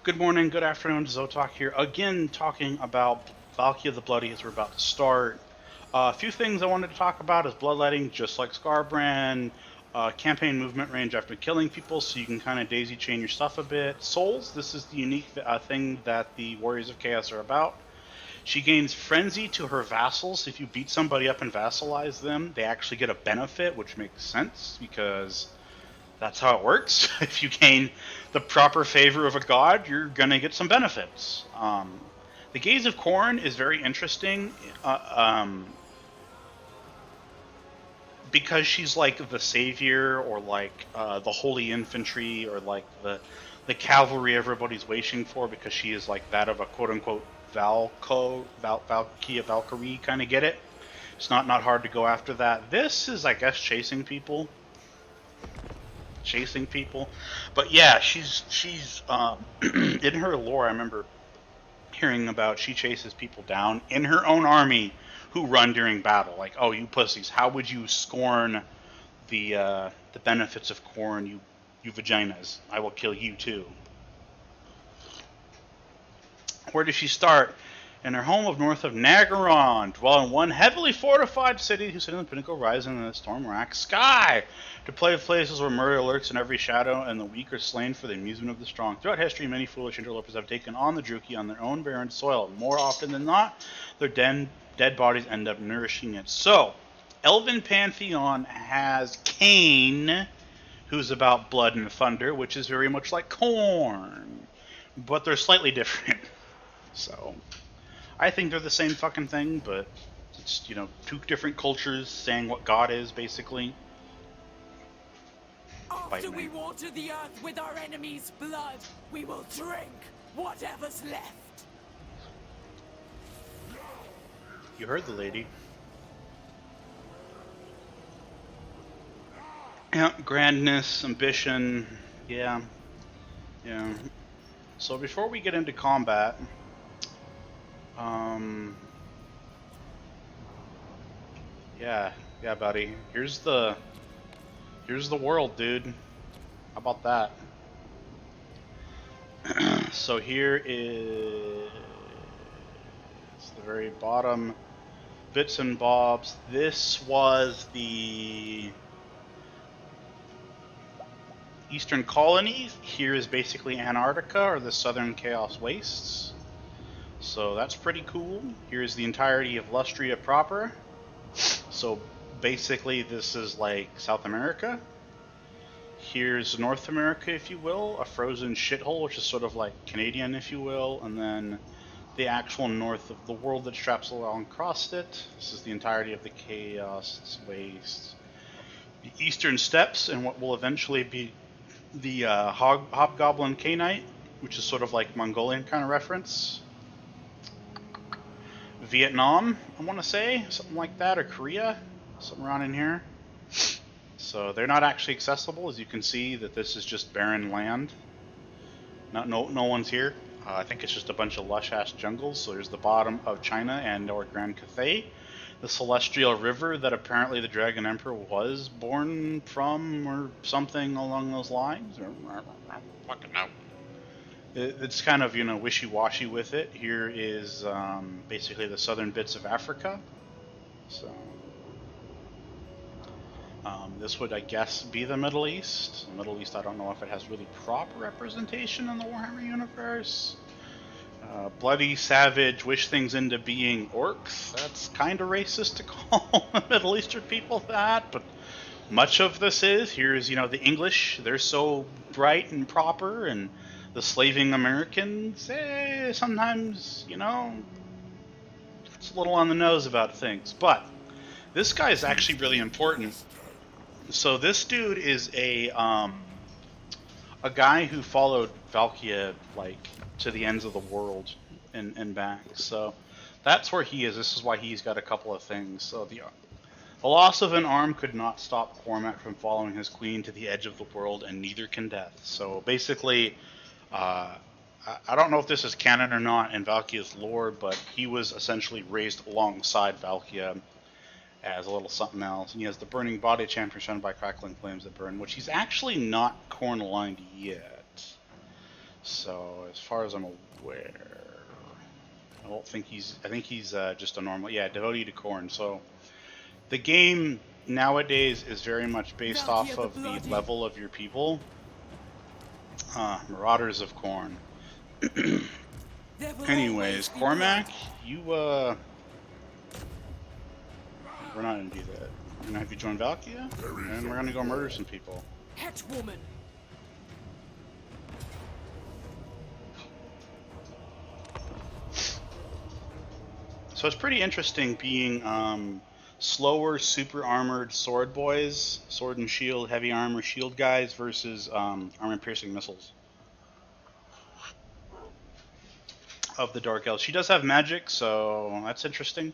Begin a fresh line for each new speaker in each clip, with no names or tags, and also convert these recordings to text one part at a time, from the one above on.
Good morning, good afternoon, Zotok here. Again, talking about Valkie the Bloody as we're about to start. A few things I wanted to talk about is bloodletting, just like Scarbrand. Campaign movement range after killing people, so you can kind of daisy chain your stuff a bit. Souls, this is the unique thing that the Warriors of Chaos are about. She gains Frenzy to her vassals. If you beat somebody up and vassalize them, they actually get a benefit, which makes sense because that's how it works. If you gain the proper favor of a god, you're gonna get some benefits. The Gaze of Khorne is very interesting because she's like the savior, or like the holy infantry, or like the cavalry everybody's waiting for, because she is like that of a quote unquote Valkyrie, Valkyrie kind of get it. It's not hard to go after that. This is, I guess, chasing people. But yeah, she's in her lore. I remember hearing about she chases people down in her own army who run during battle. Like, oh, you pussies, how would you scorn the benefits of Khorne? You vaginas, I will kill you too. Where does she start? In her home of north of Nagaron, dwell in one heavily fortified city whose hidden pinnacle rises in the storm-racked sky. To play places where murder lurks in every shadow and the weak are slain for the amusement of the strong. Throughout history, many foolish interlopers have taken on the Druchii on their own barren soil. More often than not, their dead bodies end up nourishing it. So, Elven Pantheon has Cain, who's about blood and thunder, which is very much like Khorne, but they're slightly different. So, I think they're the same fucking thing, but it's, two different cultures saying what God is, basically.
After we water the earth with our enemy's blood, we will drink whatever's left.
You heard the lady. Yeah, grandness, ambition, yeah. So before we get into combat, yeah, buddy. Here's the world, dude. How about that? So here is the very bottom bits and bobs. This was the Eastern colonies. Here is basically Antarctica, or the Southern Chaos Wastes. So that's pretty cool. Here's the entirety of Lustria proper. So basically this is like South America. Here's North America, if you will, a frozen shithole, which is sort of like Canadian, if you will, and then the actual north of the world that straps along across it. This is the entirety of the Chaos Waste. The Eastern Steppes, and what will eventually be the Hobgoblin Canite, which is sort of like Mongolian kind of reference. Vietnam, I want to say, something like that, or Korea, something around in here. So they're not actually accessible, as you can see that this is just barren land. No one's here. I think it's just a bunch of lush-ass jungles. So there's the bottom of China and or Grand Cathay, the celestial river that apparently the Dragon Emperor was born from, or something along those lines. Fucking no. It's kind of, wishy-washy with it. Here is basically the southern bits of Africa. So this would, I guess, be the Middle East. The Middle East, I don't know if it has really proper representation in the Warhammer universe. Bloody, savage, wish things into being orcs. That's kind of racist to call Middle Eastern people that, but much of this is. Here's, the English. They're so bright and proper, and the slaving Americans, sometimes, it's a little on the nose about things. But this guy is actually really important. So this dude is a guy who followed Valkie like to the ends of the world and back. So that's where he is. This is why he's got a couple of things. So the loss of an arm could not stop Cormac from following his queen to the edge of the world, and neither can death. So basically, I don't know if this is canon or not in Valkia's lore, but he was essentially raised alongside Valkia as a little something else. And he has the Burning Body Champion shown by crackling flames that burn, which he's actually not Khorne aligned yet. So as far as I'm aware, I don't think he's. I think he's just a normal. Yeah, devotee to Khorne. So the game nowadays is very much based
Valkie
off
the
of the
Bloody.
level of your people. Marauders of Khorne.
There will
Anyways,
always be blood.
Cormac, you we're not gonna do that. We're gonna have you join Valkie, and we're gonna go murder some people.
Het woman.
So it's pretty interesting being slower, super armored sword boys, sword and shield, heavy armor, shield guys versus armor-piercing missiles of the Dark Elves. She does have magic, so that's interesting.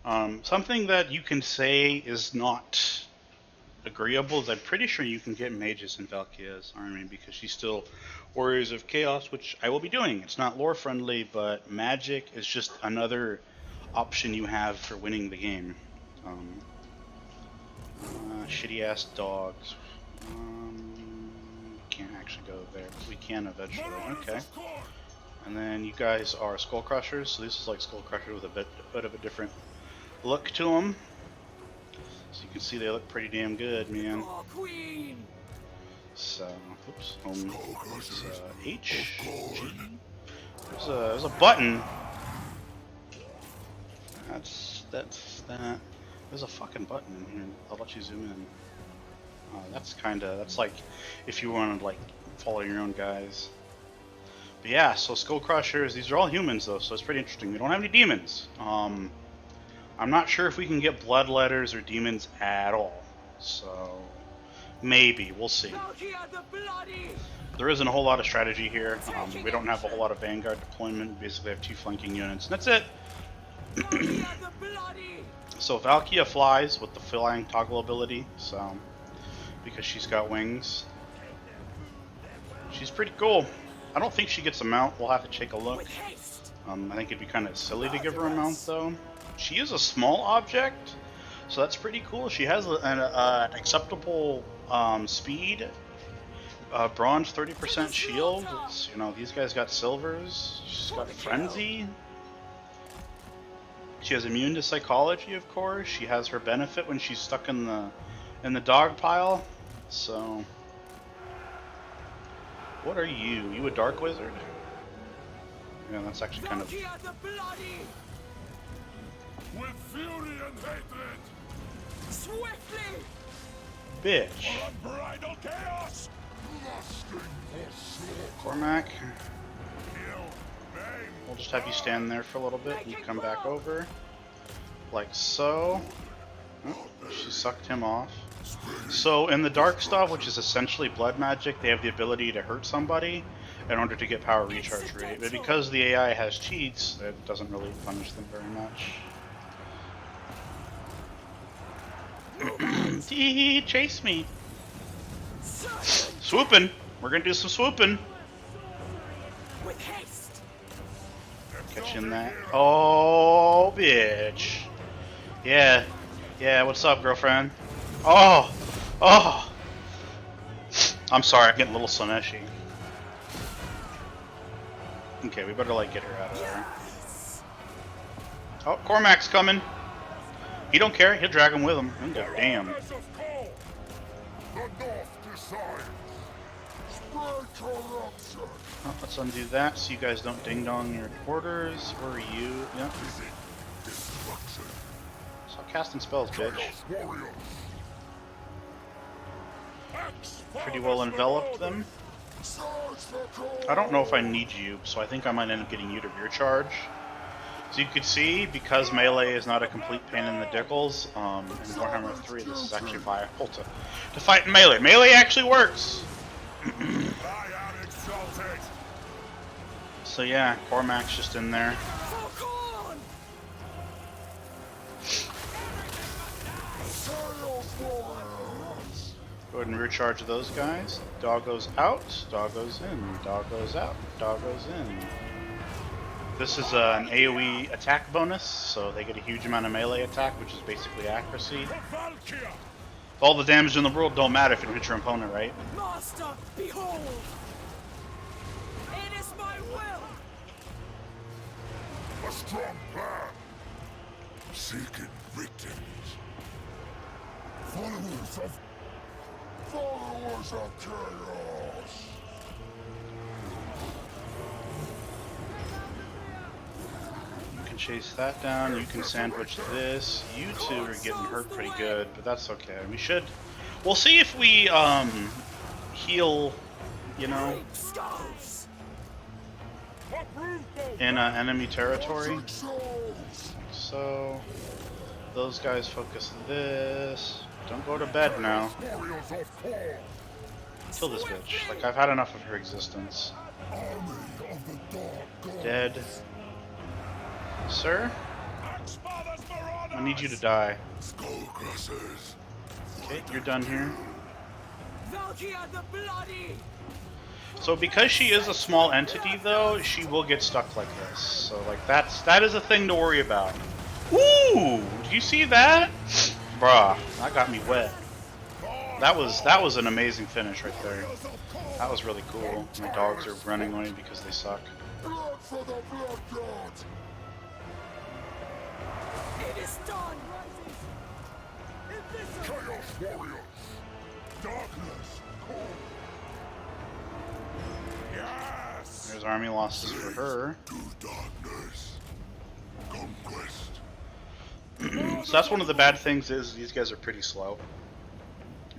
Something that you can say is not agreeable is I'm pretty sure you can get mages in Valkyria's army because she's still Warriors of Chaos, which I will be doing. It's not lore friendly, but magic is just another option you have for winning the game. Shitty ass dogs. Can't actually go there, but we can eventually. Okay. And then you guys are Skull Crushers, so this is like Skull Crusher with a bit of a different look to them. So you can see they look pretty damn good, man.
Oh, queen.
So, oops, it's H, G. There's a button. That's that. There's a fucking button in here. I'll let you zoom in. That's like if you want to like follow your own guys. But yeah, so Skull Crushers, these are all humans though, so it's pretty interesting. We don't have any demons. I'm not sure if we can get bloodletters or demons at all. So maybe, we'll see. There isn't a whole lot of strategy here. We don't have a whole lot of Vanguard deployment. We basically have 2 flanking units, and that's it. So Valkia flies with the flying toggle ability, so because she's got wings. She's pretty cool. I don't think she gets a mount. We'll have to take a look. I think it'd be kind of silly to give her a mount, though. She is a small object, so that's pretty cool. She has an acceptable speed. Bronze 30% shield. It's, you know, these guys got silvers. She's got frenzy. She has immune to psychology, of course. She has her benefit when she's stuck in the dog pile. So, what are you? You a dark wizard? Yeah, that's actually kind of.
With fury and hatred,
Swiftly.
Bitch.
unbridled chaos, lusting for slaughter.
Cormac,
Kill, maim,
we'll just have you stand there for a little bit and you come back over. Like so. Oh, she sucked him off. So in the dark stuff, which is essentially blood magic, they have the ability to hurt somebody in order to get power recharge rate. But because the AI has cheats, it doesn't really punish them very much. Tee, chase me. Swooping. We're gonna do some swooping.
With haste.
Catch in that. Oh, bitch. Yeah. Yeah, what's up, girlfriend? Oh. Oh. I'm sorry, I'm getting a little Slaneshi. Okay, we better, like, get her out of there. Oh, Cormac's coming. He don't care. He'll drag him with him. Oh, damn.
Goddess of Khorne, the North decides. Spread corruption.
Oh, let's undo that so you guys don't ding-dong your quarters. Where are you? Yep.
Visit destruction.
Stop casting spells, bitch.
Chaos warriors. Axe
Pretty well
fathers
enveloped
the
them.
Search for Khorne.
I don't know if I need you, so I think I might end up getting you to rear charge. So you could see, because melee is not a complete pain in the dickles, in Warhammer 3 this is actually viable to fight in melee. Melee actually works!
I am exalted.
So yeah, Cormac's just in there.
For Khorne.
Chaos warriors.
Go ahead and rear charge those guys. Dog goes out, dog goes in, dog goes out, dog goes in. This is an AoE attack bonus, so they get a huge amount of melee attack, which is basically accuracy.
Valkie.
All the damage in the world don't matter if you don't hit your opponent, right?
Master, behold.
seeking victims. Followers of chaos.
You can chase that down. You can sandwich this. You two are getting hurt pretty good, but that's okay. We'll see if we heal, you know, in enemy territory. So those guys focus this. Don't go to bed now.
Warriors of Khorne.
Kill this bitch. Like, I've had enough of her existence.
Army of the Dark Gods.
Dead. Sir? I need you to die.
Skullcrushers.
Okay, you're done here.
Valkie the Bloody!
So because she is a small entity, though, she will get stuck like this. So, like, that is a thing to worry about. Ooh! Did you see that? Bruh, that got me wet. That was an amazing finish right there. That was really cool. My dogs are running away because they suck.
Blood for the Blood God.
It is done!
Chaos Warriors. Darkness. Khorne. Yes.
There's army losses for her.
To darkness. Conquest.
So that's one of the bad things is these guys are pretty slow.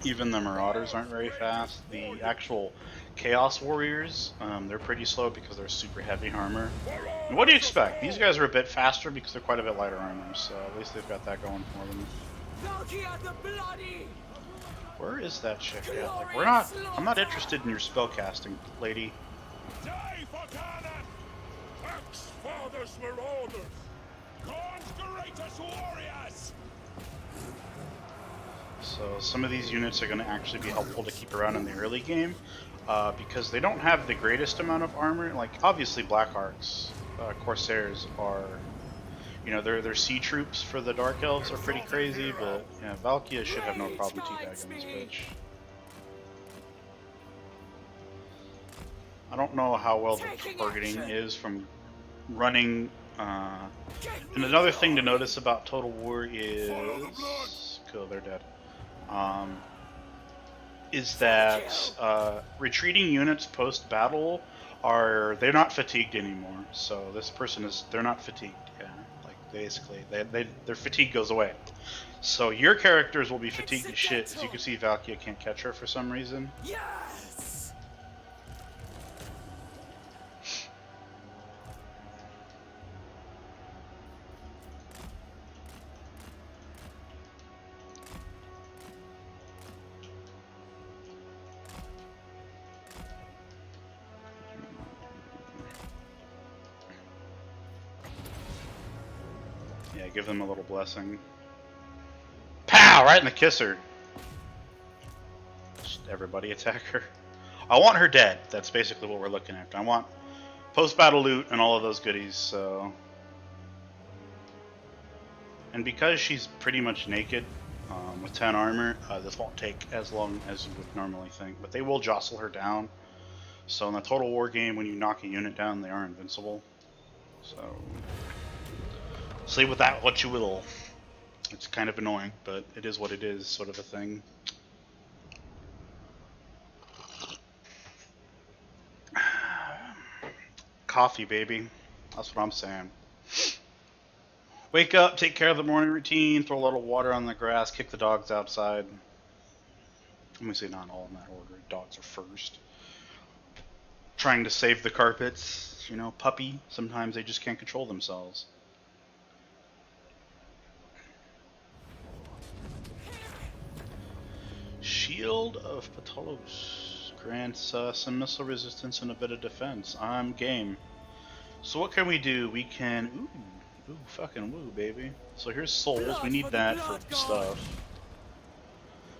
Even the Marauders aren't very fast. The actual Chaos Warriors, they're pretty slow because they're super heavy armor. And what do you expect? These guys are a bit faster because they're quite a bit lighter armor, so at least they've got that going for them.
Valkie the Bloody!
Where is that chick at? Like, I'm not interested in your spell casting, lady.
Die for Khorne. Axe Father's Marauders. Khorne's greatest warriors.
So some of these units are going to actually be helpful to keep around in the early game because they don't have the greatest amount of armor. Like, obviously Blackhearts, Corsairs are, you know, their sea troops for the Dark Elves are pretty crazy, but yeah, Valkie should have no problem teabagging this bitch. I don't know how well the targeting is from running. And another thing to notice about Total War is... Cool, they're dead. Is that retreating units post-battle they're not fatigued anymore. So this person they're not fatigued. Yeah, like basically, their fatigue goes away. So your characters will be fatigued as shit. As you can see, Valkie can't catch her for some reason.
Yes!
Yeah, give them a little blessing. Pow! Right in the kisser. Just everybody attack her. I want her dead. That's basically what we're looking at. I want post-battle loot and all of those goodies, so... And because she's pretty much naked, with 10 armor, this won't take as long as you would normally think. But they will jostle her down. So in the Total War game, when you knock a unit down, they are invincible. So... Say with that what you will. It's kind of annoying, but it is what it is, sort of a thing. Coffee, baby. That's what I'm saying. Wake up, take care of the morning routine, throw a little water on the grass, kick the dogs outside. Let me say not all in that order. Dogs are first. Trying to save the carpets. You know, puppy. Sometimes they just can't control themselves. Shield of Patolos grants some missile resistance and a bit of defense. I'm game. So what can we do? We can... Ooh, fucking woo, baby. So here's souls. We need that for stuff.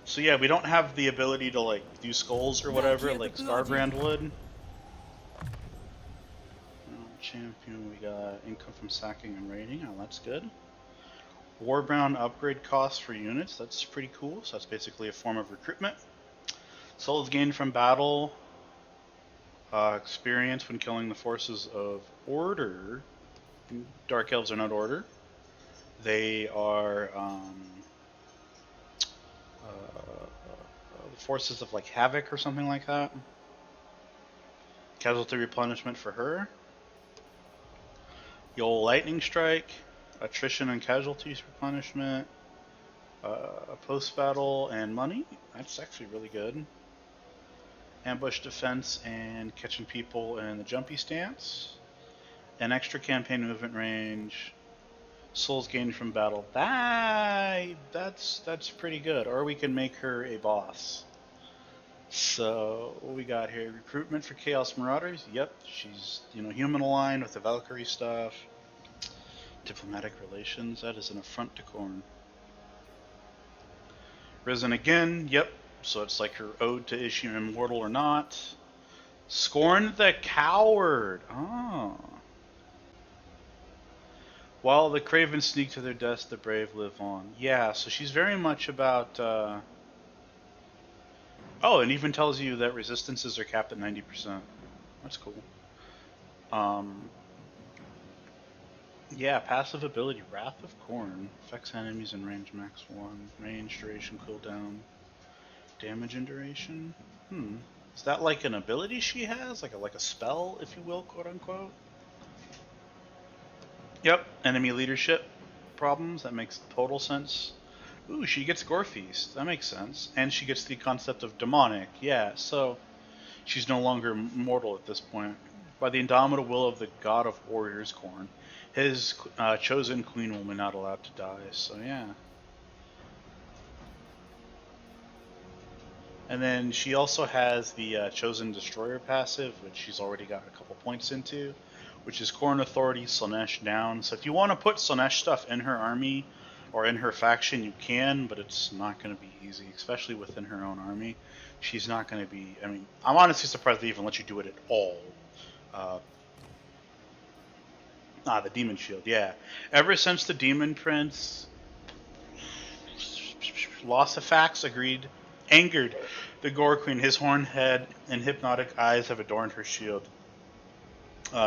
So yeah, we don't have the ability to, like, do skulls or whatever, like Scarbrand would. Champion, we got income from sacking and raiding. Oh, that's good. Warbound upgrade costs for units, that's pretty cool. So that's basically a form of recruitment. Souls gained from battle. Experience when killing the forces of Order. Dark Elves are not Order. They are the forces of like Havoc or something like that. Casualty replenishment for her. The old Lightning Strike, attrition and casualties replenishment, post battle and money. That's actually really good. Ambush defense and catching people in the jumpy stance. An extra campaign movement range. Souls gained from battle. That's pretty good. Or we can make her a boss. So what we got here? Recruitment for Chaos Marauders. Yep, she's human aligned with the Valkyrie stuff. Diplomatic relations. That is an affront to Khorne. Risen again. Yep. So it's like her ode to issue immortal or not. Scorn the coward. Oh. While the craven sneak to their deaths, the brave live on. Yeah, so she's very much about. Oh, it even tells you that resistances are capped at 90%. That's cool. Yeah, passive ability, Wrath of Khorne. Affects enemies in range max 1. Range, duration, cooldown. Damage and duration? Is that like an ability she has? Like a spell, if you will, quote unquote? Yep, enemy leadership problems. That makes total sense. Ooh, she gets Gore Feast. That makes sense. And she gets the concept of demonic. Yeah, so she's no longer mortal at this point. By the indomitable will of the god of warriors, Khorne, his chosen queen will be not allowed to die. So yeah. And then she also has the Chosen Destroyer passive, which she's already got a couple points into, which is Khorne Authority, Slaanesh down. So if you want to put Slaanesh stuff in her army or in her faction, you can, but it's not going to be easy, especially within her own army. She's not going to be, I mean, I'm honestly surprised they even let you do it at all. The Demon Shield, yeah. Ever since the Demon Prince lost the facts, angered the Gore Queen, his horned head and hypnotic eyes have adorned her shield.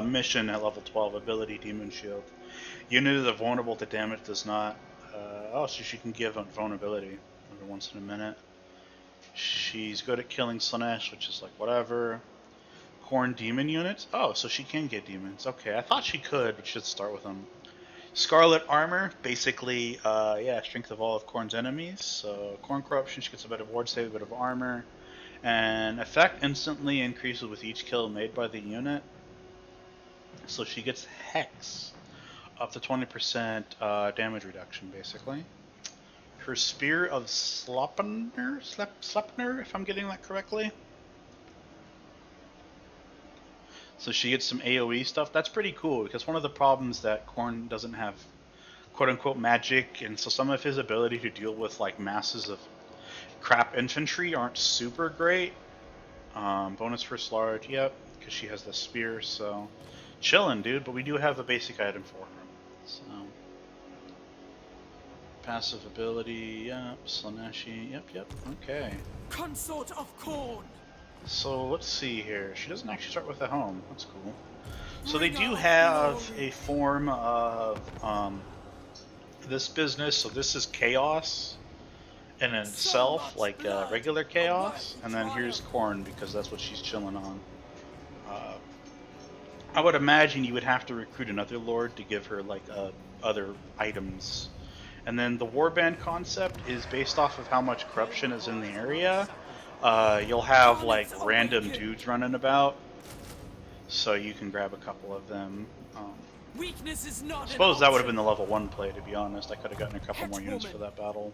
Mission at level 12, ability Demon Shield. Unit is vulnerable to damage, does not. So she can give vulnerability every once in a minute. She's good at killing Slaanesh, which is like whatever. Khorne demon units? Oh, so she can get demons. Okay, I thought she could, but she should start with them. Scarlet Armor, basically, strength of all of Khorne's enemies. So Khorne Corruption, she gets a bit of ward save, a bit of armor. And effect instantly increases with each kill made by the unit. So she gets Hex, up to 20% damage reduction, basically. Her Spear of Sleipnir, if I'm getting that correctly. So she gets some AoE stuff. That's pretty cool, because one of the problems that Khorne doesn't have quote-unquote magic, and so some of his ability to deal with like masses of crap infantry aren't super great. Bonus first large, yep, because she has the spear, so chillin', dude, but we do have a basic item for her. So passive ability, yep, Slaaneshi, yep, okay.
Consort of Khorne.
So let's see here. She doesn't actually start with a home. That's cool. So they do have a form of this business. So this is chaos in itself, like regular chaos. And then here's Khorne, because that's what she's chilling on. I would imagine you would have to recruit another lord to give her like other items. And then the warband concept is based off of how much corruption is in the area. You'll have like random dudes running about, so you can grab a couple of them.
Weakness is not.
I suppose that would have been the level 1 play, to be honest. I could have gotten a couple more units for that battle.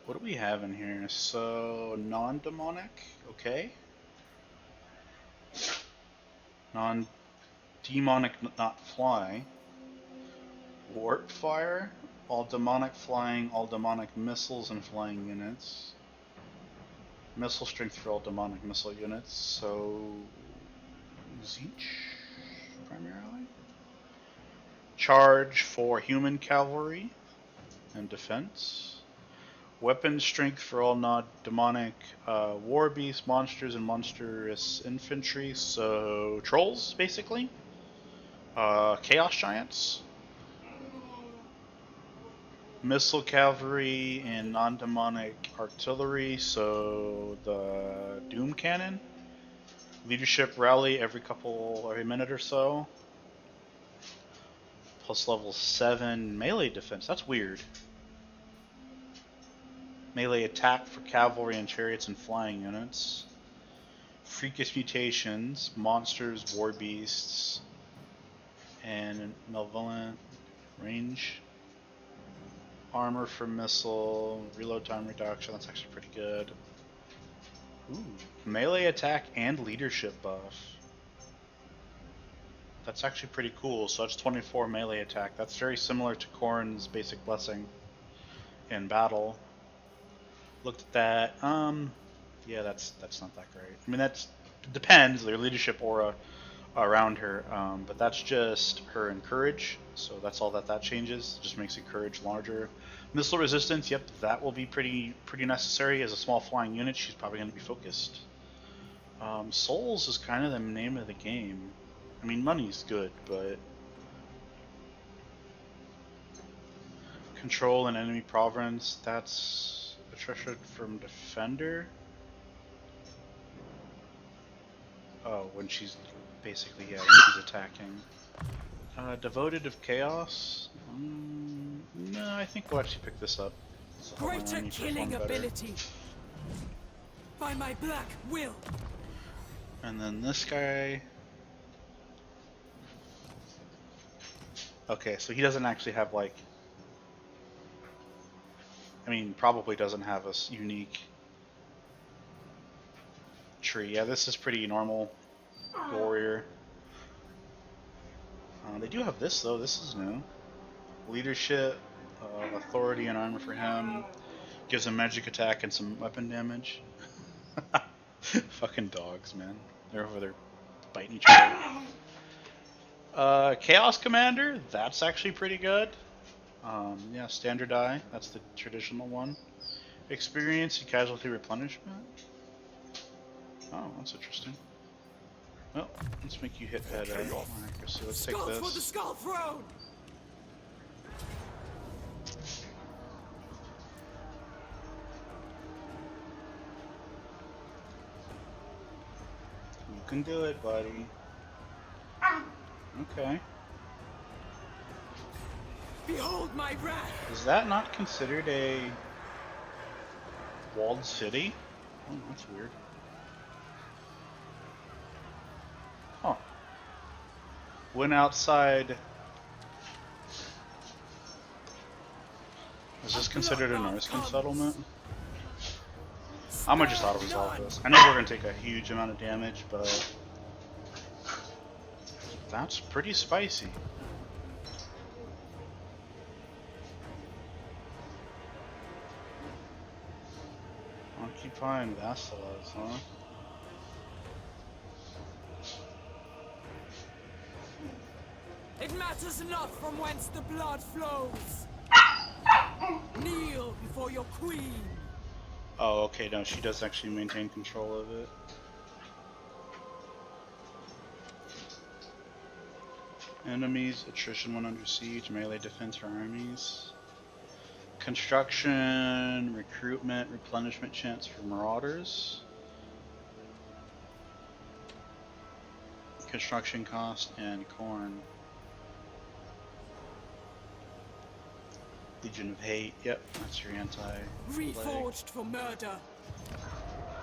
What do we have in here? So, non-demonic, okay. Non-demonic, not fly. Warp fire. All demonic flying, all demonic missiles and flying units. Missile strength for all demonic missile units, so Zeech primarily. Charge for human cavalry and defense. Weapon strength for all non-demonic war beasts, monsters, and monstrous infantry, so trolls basically. Chaos giants. missile cavalry and non-demonic artillery, so the Doom Cannon. Leadership rally every minute or so. Plus level 7 melee defense. That's weird. Melee attack for cavalry and chariots and flying units. Freakish mutations, monsters, war beasts, and malevolent range. Armor for missile, reload time reduction. That's actually pretty good. Ooh, melee attack and leadership buff. That's actually pretty cool. So that's 24 melee attack. That's very similar to Khorne's basic blessing in battle. Looked at that. Yeah, that's not that great. I mean, it depends. Their leadership aura around her, but that's just her encourage. So that's all that changes. Just makes encourage larger. Missile resistance. Yep, that will be pretty necessary as a small flying unit. She's probably going to be focused. Souls is kind of the name of the game. I mean, money's good, but control and enemy province. That's attrition from defender. Oh, when she's basically, yeah, when she's attacking. Devoted of Chaos? No, I think we'll actually pick this up.
Greater killing ability by my black will.
And then this guy. Okay, so he doesn't actually have, like, I mean, probably doesn't have a unique tree. Yeah, this is pretty normal warrior. They do have this, though. This is new. Leadership, authority and armor for him. Gives him magic attack and some weapon damage. Fucking dogs, man. They're over there biting each other. Chaos Commander, that's actually pretty good. Yeah, standard eye, that's the traditional one. Experience and casualty replenishment. Oh, that's interesting. Well, let's make you hit better. Alright, so let's take
Skulls for the
this.
skull throne.
You can do it, buddy. Okay.
Behold my wrath.
Is that not considered a walled city? Oh, that's weird. Huh. Went outside. Is this considered a Norscan settlement? I'm just out of his office. I know we're gonna take a huge amount of damage, but that's pretty spicy. Occupying Vassalize, huh?
It matters not from whence the blood flows. Kneel before your queen.
Oh, okay, no, she does actually maintain control of it. Enemies, attrition when under siege, melee defense for armies. Construction, recruitment, replenishment chance for marauders. Construction cost and Khorne. Legion of Hate, yep, that's your anti.
Reforged for murder.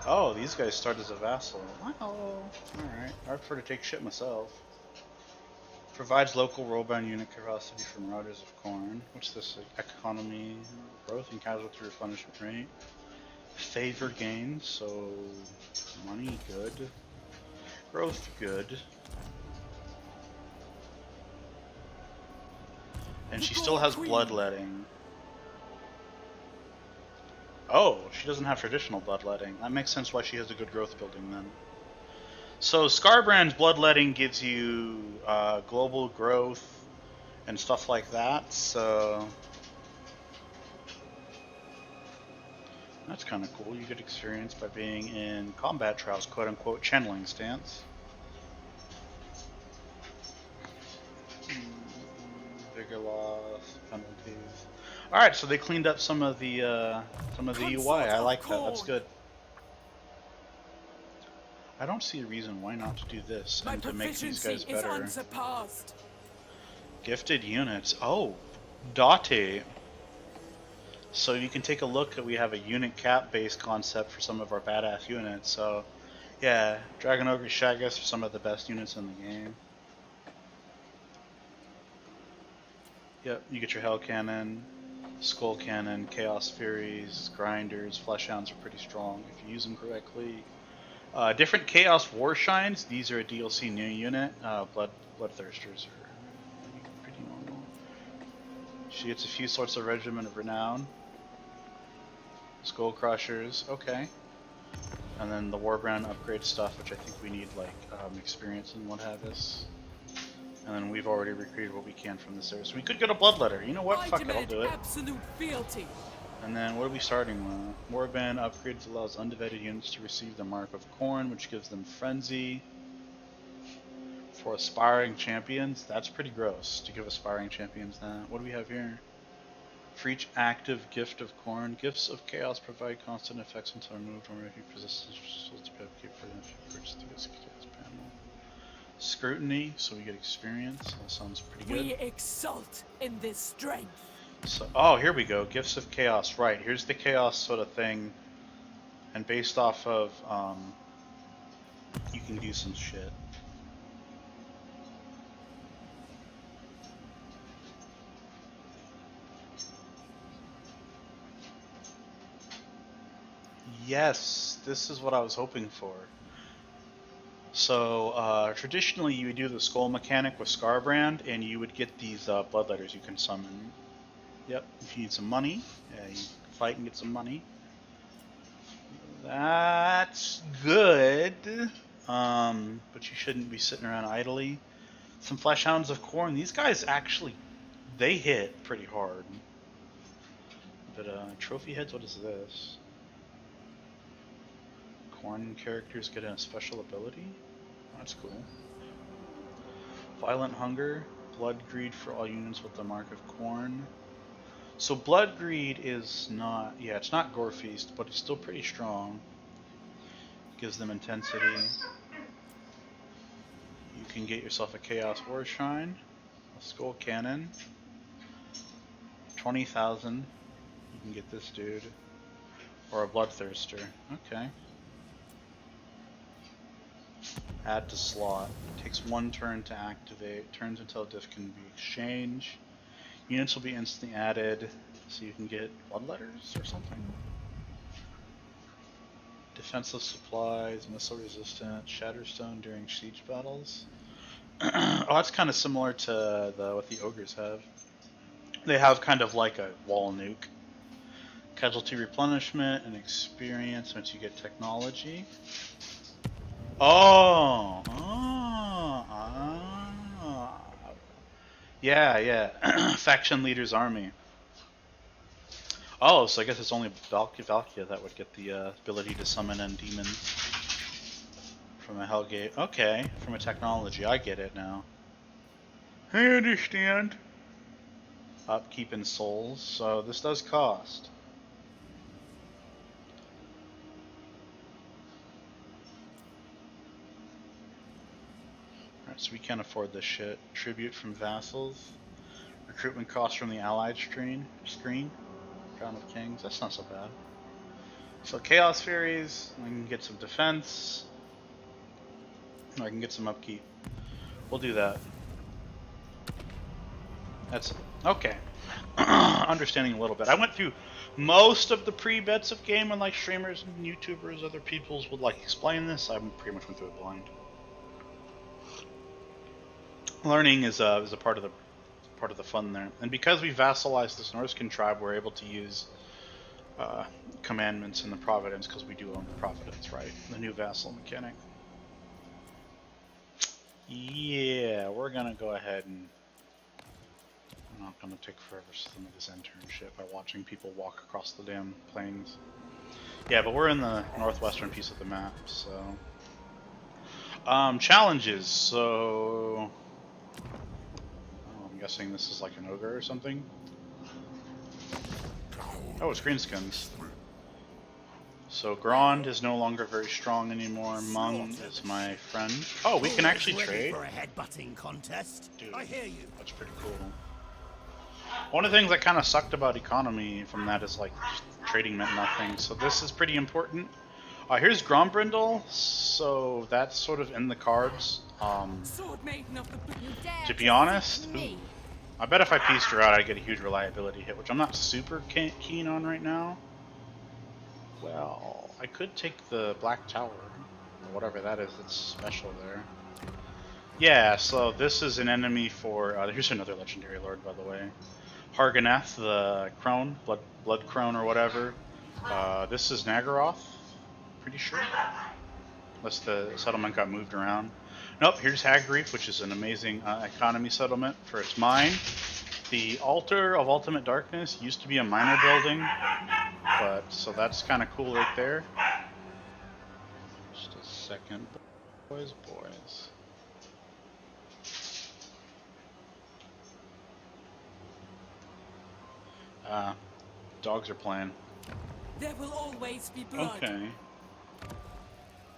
Oh, these guys start as a vassal. Well, alright. I prefer to take shit myself. Provides local rollbound unit capacity for Marauders of Khorne. What's this? Economy, growth and casualty replenishment rate. Favor gain, so money good. Growth good. And she still has bloodletting. Oh, she doesn't have traditional bloodletting. That makes sense why she has a good growth building then. So Scarbrand's bloodletting gives you global growth and stuff like that, so that's kind of cool. You get experience by being in combat trials, quote unquote, channeling stance. Vigor loss, penalties. All right, so they cleaned up some of the UI. I
Consort of
like that. That's
Khorne.
good. I don't see a reason why not to do this
My
and to make these
proficiency
guys
is
better.
unsurpassed.
Gifted units. Oh, Date. So you can take a look at, we have a unit cap based concept for some of our badass units. So yeah, Dragon Ogre Shagas are some of the best units in the game. Yep, you get your Hell Cannon, Skull Cannon, Chaos Furies, Grinders, Fleshhounds are pretty strong if you use them correctly. Different Chaos Warshines, these are a DLC new unit. Bloodthirsters are pretty normal. She gets a few sorts of Regiment of Renown. Skull Crushers, okay. And then the Warbrand upgrade stuff, which I think we need like experience and what have us. And then we've already recruited what we can from this area. So we could get a Bloodletter. You know what?
I
Fuck it, I'll
demand
do it.
absolute fealty.
And then what are we starting with? Warband upgrades allows undivided units to receive the Mark of Khorne, which gives them Frenzy. For aspiring champions, that's pretty gross to give aspiring champions that. What do we have here? For each active gift of Khorne, gifts of chaos provide constant effects until removed or if you possess to keep purchase the chaos panel. Scrutiny, so we get experience. That sounds pretty good.
We exult in this strength.
So, oh, here we go. Gifts of Chaos. Right, here's the Chaos sort of thing. And based off of, you can do some shit. Yes, this is what I was hoping for. So, traditionally you would do the skull mechanic with Scarbrand, and you would get these bloodletters you can summon. Yep, if you need some money, you fight and get some money. That's good, but you shouldn't be sitting around idly. Some Fleshhounds of Khorne. These guys actually, they hit pretty hard. But trophy heads, what is this? Khorne characters get a special ability? That's cool. Violent Hunger, Blood Greed for all units with the Mark of Khorne. So Blood Greed is not, yeah, it's not Gore Feast, but it's still pretty strong. Gives them intensity. You can get yourself a Chaos Warshine, a Skull Cannon, 20,000. You can get this dude, or a Bloodthirster. Okay. Add to slot. Takes 1 turn to activate. Turns until diff can be exchanged. Units will be instantly added, so you can get Bloodletters or something. Defensive supplies, missile resistant, Shatterstone during siege battles. Oh, that's kind of similar to what the ogres have. They have kind of like a wall nuke. Casualty replenishment and experience once you get technology. Oh, yeah. Faction leader's army. Oh, so I guess it's only Valkie that would get the ability to summon in demons from a Hellgate. Okay, from a technology. I get it now. I understand. Upkeep in souls, so this does cost. Alright, so we can't afford this shit. Tribute from vassals. Recruitment costs from the allied screen. Crown of Kings, that's not so bad. So Chaos Furies, I can get some defense. Or I can get some upkeep. We'll do that. That's okay. Understanding a little bit. I went through most of the pre-bets of game, and like streamers and YouTubers, other peoples would like explain this. I pretty much went through it blind. Learning is a part of the fun there, and because we vassalized this Norscan tribe, we're able to use commandments in the Providence because we do own the Providence, right? The new vassal mechanic. Yeah, we're gonna go ahead and I'm not gonna take forever some of this internship by watching people walk across the damn plains. Yeah, but we're in the northwestern piece of the map, so challenges. So I'm guessing this is like an ogre or something. Oh, it's greenskins. So Grond is no longer very strong anymore. Mung is my friend. Oh, we can actually trade?
For a headbutting contest.
Dude,
I hear you.
that's pretty cool. One of the things that kind of sucked about economy from that is like just trading meant nothing. So this is pretty important. Here's Grombrindle. So that's sort of in the cards.
Sword maiden of the
To be honest, I bet if I pieced her out, I'd get a huge reliability hit, which I'm not super keen on right now. Well, I could take the Black Tower, or whatever that is that's special there. Yeah, so this is an enemy for, here's another legendary lord, by the way. Harganeth, the Crone, Blood Crone or whatever. This is Nagaroth, pretty sure. Unless the settlement got moved around. Nope, here's Hagreef, which is an amazing economy settlement for its mine. The Altar of Ultimate Darkness used to be a miner building, but so that's kind of cool right there. Just a second, boys. Dogs are playing.
There will always be blood.
Okay.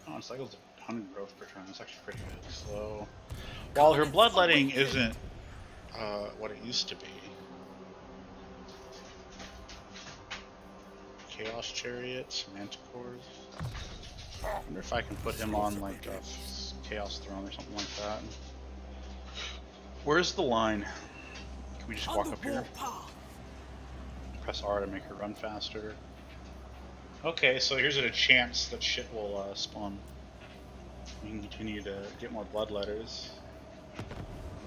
Oh, it cycles 100 growth per turn. That's actually pretty good. So, while her bloodletting isn't what it used to be, Chaos Chariots, Manticores. I wonder if I can put him on like a Chaos Throne or something like that. Where's the line? Can we just walk up here? Press R to make her run faster. Okay, so here's a chance that shit will spawn. We can continue to get more bloodletters.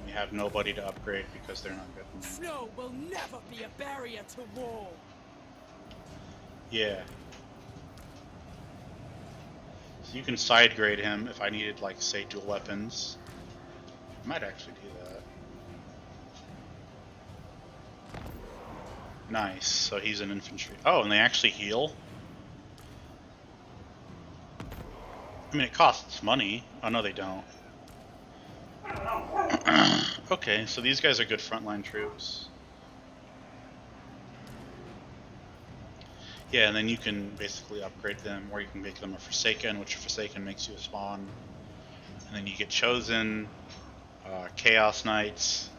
We have nobody to upgrade because they're not good.
Snow will never be a barrier to war.
Yeah. So you can side grade him if I needed, like, say, dual weapons. I might actually do that. Nice. So he's an infantry. Oh, and they actually heal? I mean, it costs money. Oh, no, they don't. Okay, so these guys are good frontline troops. Yeah, and then you can basically upgrade them, or you can make them a Forsaken, which Forsaken makes you a spawn. And then you get Chosen, Chaos Knights,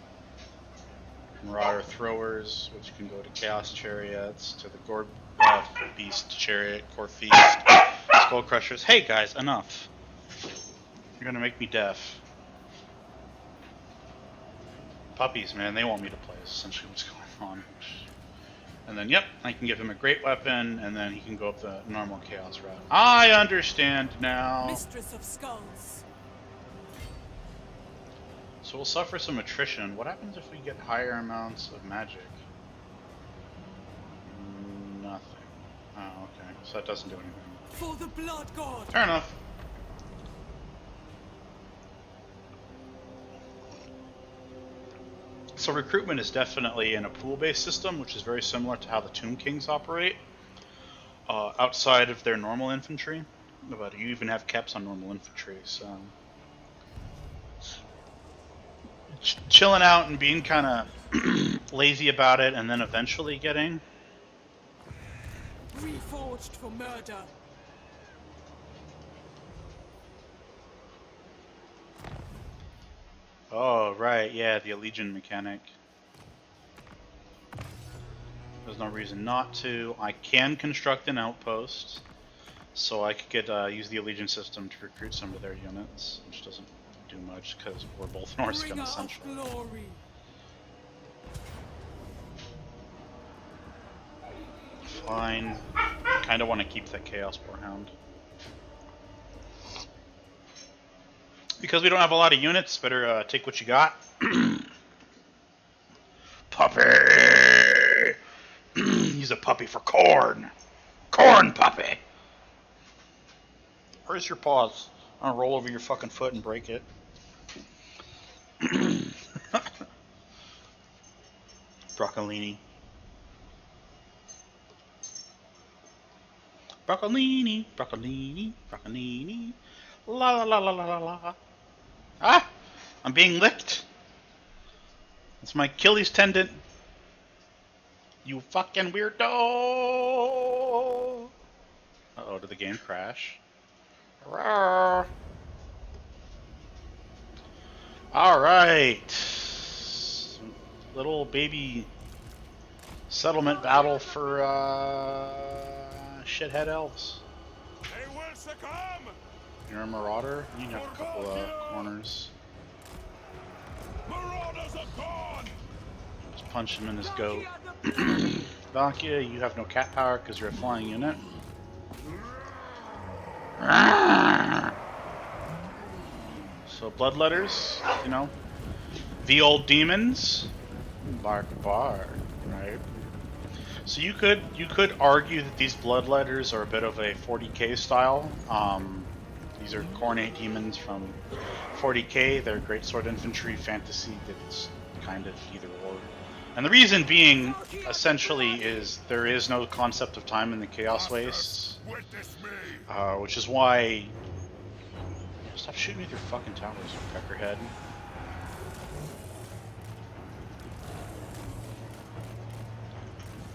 Marauder Throwers, which can go to Chaos Chariots, to the Gore Beast Chariot, Core Feast, Skull Crushers. Hey guys, enough. You're gonna make me deaf. Puppies, man, they want me to play, is essentially what's going on. And then, yep, I can give him a great weapon, and then he can go up the normal Chaos route. I understand now.
Mistress of Skulls.
So we'll suffer some attrition. What happens if we get higher amounts of magic? Nothing. Oh, okay. So that doesn't do anything.
For the Blood God.
Fair enough. So recruitment is definitely in a pool-based system, which is very similar to how the Tomb Kings operate. Outside of their normal infantry. But you even have caps on normal infantry, so... chilling out and being kind of lazy about it, and then eventually getting...
Reforged for murder.
Oh, right, yeah, the Allegiant mechanic. There's no reason not to. I can construct an outpost, so I could get use the Allegiant system to recruit some of their units, which doesn't do much because we're both Norsemen essentially.
Glory.
Fine. Kind of want to keep that Chaos Boarhound. Because we don't have a lot of units, better take what you got. Puppy! He's a puppy for Khorne! Khorne puppy! Where's your paws? I'm gonna roll over your fucking foot and break it. Broccolini. Broccolini, broccolini, broccolini. La la la la la la la. Ah! I'm being licked. It's my Achilles tendon. You fucking weirdo! Uh-oh, did the game crash? Rawr. Alright. Little baby settlement battle for shithead elves.
They will succumb!
You're a marauder? You can have a couple of corners.
Marauders of Khorne!
Just punch him in his goat. Valkie, you have no cat power because you're a flying unit. So bloodletters, you know, the old demons, bark bark, right? So you could argue that these bloodletters are a bit of a 40k style. These are Khorne demons from 40k. They're great sword infantry fantasy that's kind of either or. And the reason being, essentially, is there is no concept of time in the Chaos Wastes, which is why. Stop shooting with your fucking towers, you peckerhead.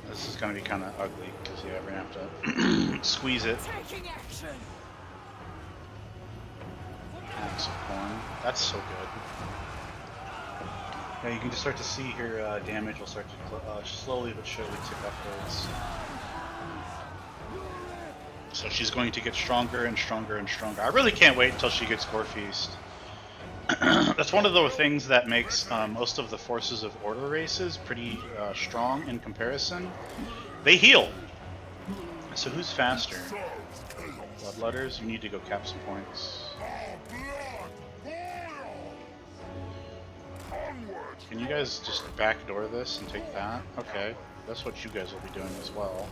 This is gonna be kind of ugly because yeah, we're gonna have to squeeze it.
Taking action.
Axe of Khorne. That's so good. Yeah, you can just start to see her damage will start to slowly but surely tick upwards. So she's going to get stronger and stronger and stronger. I really can't wait until she gets Gore Feast. That's one of the things that makes most of the forces of Order races pretty strong in comparison. They heal. So who's faster? Bloodletters, you need to go cap some points. Can you guys just backdoor this and take that? Okay, that's what you guys will be doing as well.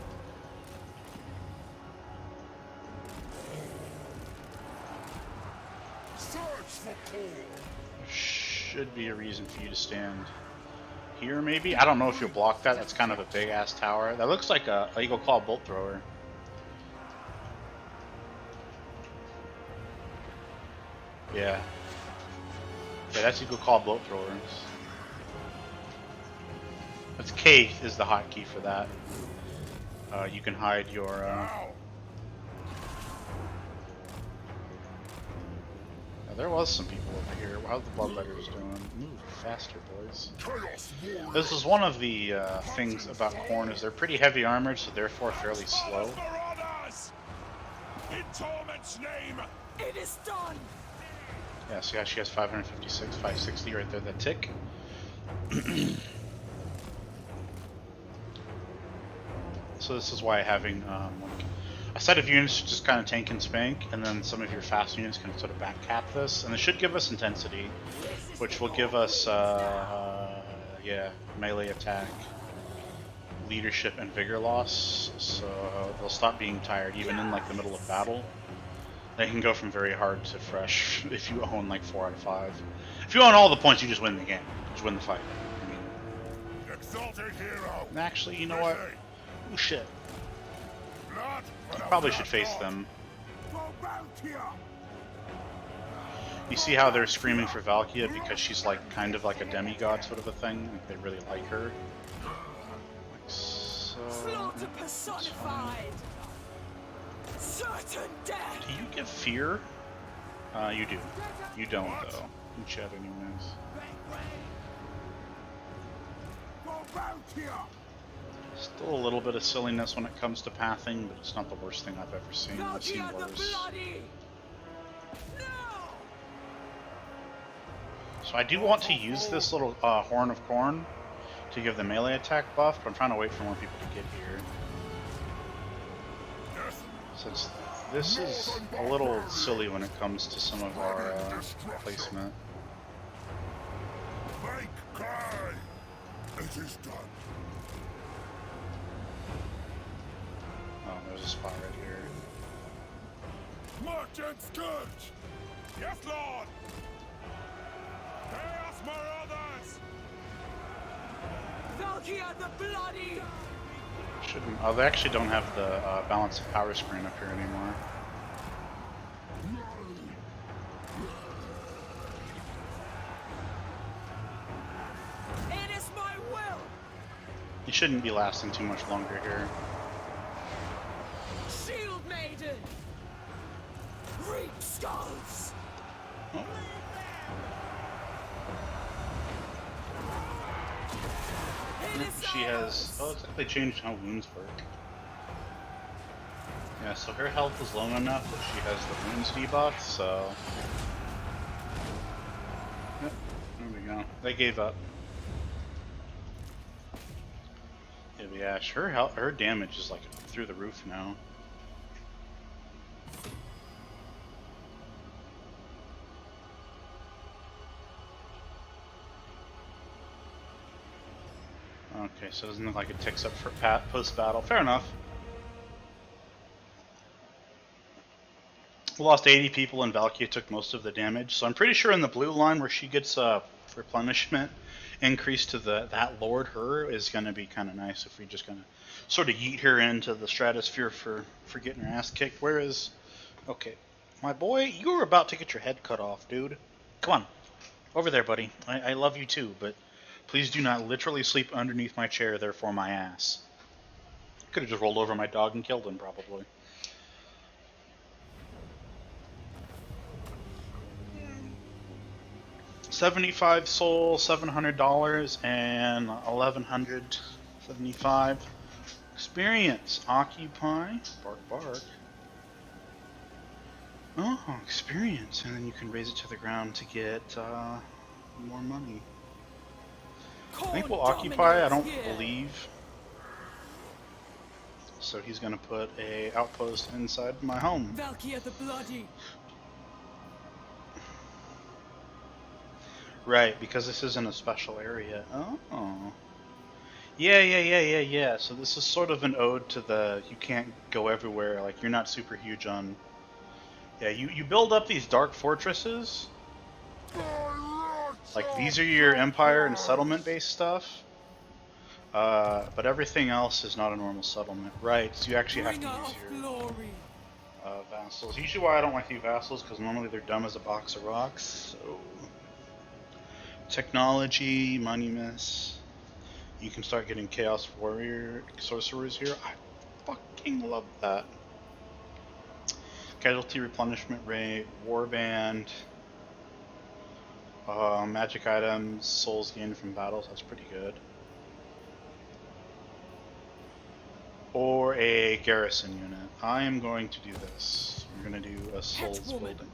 Should be a reason for you to stand here, maybe? I don't know if you'll block that. That's kind of a big-ass tower. That looks like a Eagle Claw Bolt Thrower. Yeah. Yeah, that's Eagle Claw Bolt Throwers. That's K is the hotkey for that. You can hide your... there was some people over here. How's the bloodletters doing? Move faster, boys. This is one of the things about Khorne is they're pretty heavy armored, so therefore fairly slow.
In Torment's name,
It is done.
Yeah, so yeah, she has 556, 560 right there, that tick. So this is why having like a set of units just kind of tank and spank, and then some of your fast units can sort of back cap this, and it should give us intensity, which will give us, yeah, melee attack, leadership, and vigor loss. So they'll stop being tired even in like the middle of battle. They can go from very hard to fresh if you own like 4 out of 5. If you own all the points, you just win the game, just win the fight. I mean,
exalted hero.
actually, you know what? Oh shit. Probably should face them. You see how they're screaming for Valkie because she's like kind of like a demigod sort of a thing? Like they really like her. Like so.
Slaughter personified. Certain death.
Do you give fear? You do. You don't though. You chat anyways. Still a little bit of silliness when it comes to pathing, but it's not the worst thing I've ever seen. I've seen worse. So I do want to use this little Horn of Khorne to give the melee attack buff, but I'm trying to wait for more people to get here. Since this is a little silly when it comes to some of our placement.
It is done.
Oh, there's a spot right here.
March and scourge! Yes, Lord! Chaos Marauders!
Valkie the Bloody!
Shouldn't. Oh, they actually don't have the balance of power screen up here anymore.
It is my will!
He shouldn't be lasting too much longer here.
Shield Maiden! Reap skulls!
Oh. She has... Oh, looks like they changed how wounds work. Yeah, so her health is low enough that she has the wounds debuff, so... Yep, there we go. They gave up. Yeah, her damage is like through the roof now. Okay, so it doesn't look like it ticks up for post-battle. Fair enough. We lost 80 people and Valkie took most of the damage. So I'm pretty sure in the blue line where she gets replenishment increase to that Lord her is going to be kind of nice if we just going to sort of yeet her into the stratosphere for getting her ass kicked. Whereas, okay, my boy, you were about to get your head cut off, dude. Come on. Over there, buddy. I love you too, but please do not literally sleep underneath my chair, therefore my ass. Could have just rolled over my dog and killed him, probably. $75 soul, $700, and 1175 experience. Occupy, bark, bark. Oh, experience, and then you can raise it to the ground to get more money. I think we'll occupy. I don't believe. So he's gonna put a outpost inside my home.
Valkie the Bloody!
Right, because this isn't a special area. Oh. Yeah. So this is sort of an ode to the you can't go everywhere. Like, you're not super huge on... Yeah, you build up these dark fortresses. Like, these are your empire and settlement-based stuff. But everything else is not a normal settlement. Right, so you actually have to use your vassals. Usually why I don't like to use vassals, because normally they're dumb as a box of rocks. So... Technology, money miss. You can start getting Chaos Warrior sorcerers here. I fucking love that. Casualty replenishment rate, warband, magic items, souls gained from battles. That's pretty good. Or a garrison unit. I am going to do this. We're going to do a souls building.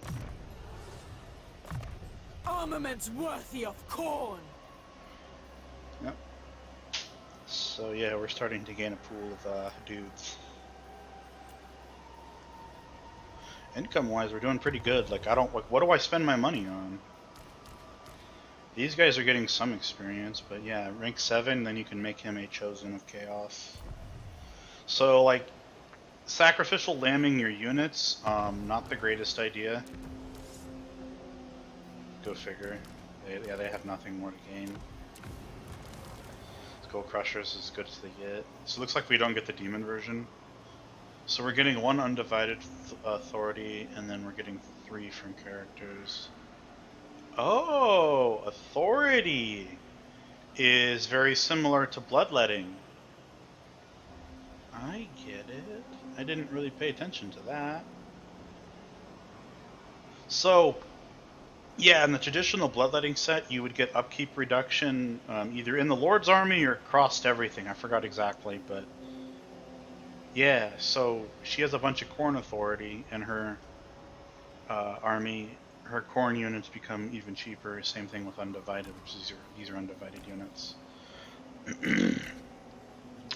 Armaments worthy of Khorne!
Yep. So yeah, we're starting to gain a pool of dudes. Income-wise, we're doing pretty good. Like, what do I spend my money on? These guys are getting some experience, but yeah, rank 7, then you can make him a Chosen of Chaos. So, like, sacrificial lambing your units, not the greatest idea. Go figure. They have nothing more to gain. Skull Crushers is as good as they get. So it looks like we don't get the demon version. So we're getting 1 undivided authority, and then we're getting 3 from characters. Oh, authority is very similar to bloodletting. I get it. I didn't really pay attention to that. So, yeah, in the traditional bloodletting set, you would get upkeep reduction either in the Lord's army or across everything. I forgot exactly, but yeah. So she has a bunch of Khorne authority in her army. Her Khorne units become even cheaper. Same thing with undivided, which is these are undivided units.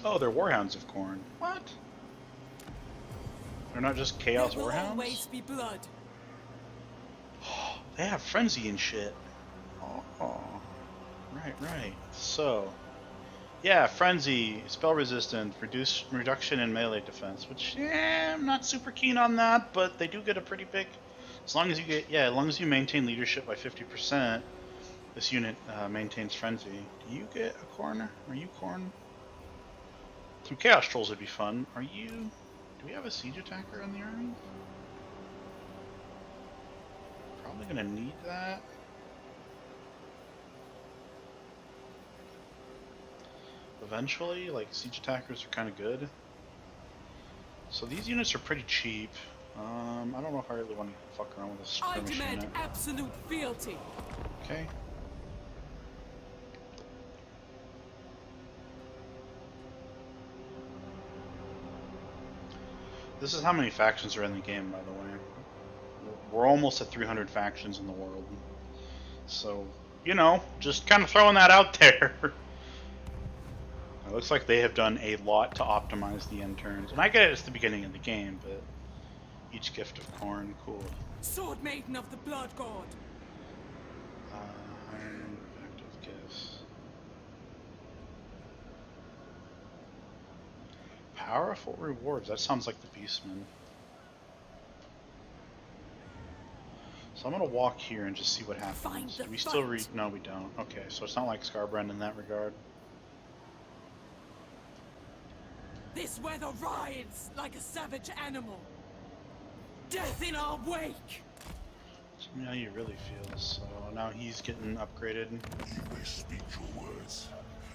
Oh, they're Warhounds of Khorne. What? They're not just Chaos
There will
Warhounds?
always be blood.
They have frenzy and shit. Oh, right. So, yeah, frenzy, spell resistant, reduction in melee defense. Which, yeah, I'm not super keen on that, but they do get a pretty big. As long as you maintain leadership by 50%, this unit maintains frenzy. Do you get a corner? Are you Khorne? Some chaos trolls would be fun. Are you? Do we have a siege attacker in the army? Probably gonna need that. eventually. Like, siege attackers are kind of good. So these units are pretty cheap. I don't know if I really want to fuck around with a
I
skirmish
demand
unit.
absolute fealty.
Okay. This is how many factions are in the game, by the way. We're almost at 300 factions in the world. So, you know, just kind of throwing that out there. It looks like they have done a lot to optimize the end turns. And I get it, it's the beginning of the game, but each gift of Khorne, cool.
Sword Maiden of the Blood God.
Iron active gifts. Powerful rewards, that sounds like the Beastman. So I'm gonna walk here and just see what happens. Do we still read? No, we don't. Okay, so it's not like Scarbrand in that regard.
This weather rides like a savage animal. Death in our wake.
So how you really feel. So now he's getting upgraded.
You may speak your words,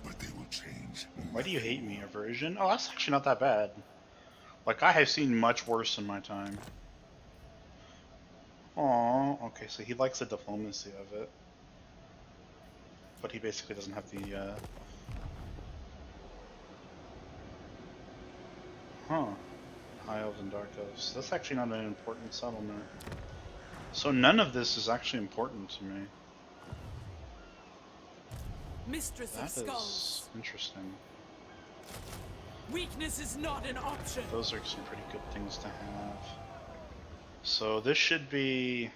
but they will change.
Why do you hate me? Aversion? Oh, that's actually not that bad. Like, I have seen much worse in my time. Aww, okay, so he likes the diplomacy of it. But he basically doesn't have the, Huh. High Elves and Dark Elves. That's actually not an important settlement. So none of this is actually important to me.
Mistress of
That
Skulls.
is interesting.
Weakness is not an option.
Those are some pretty good things to have. So this should be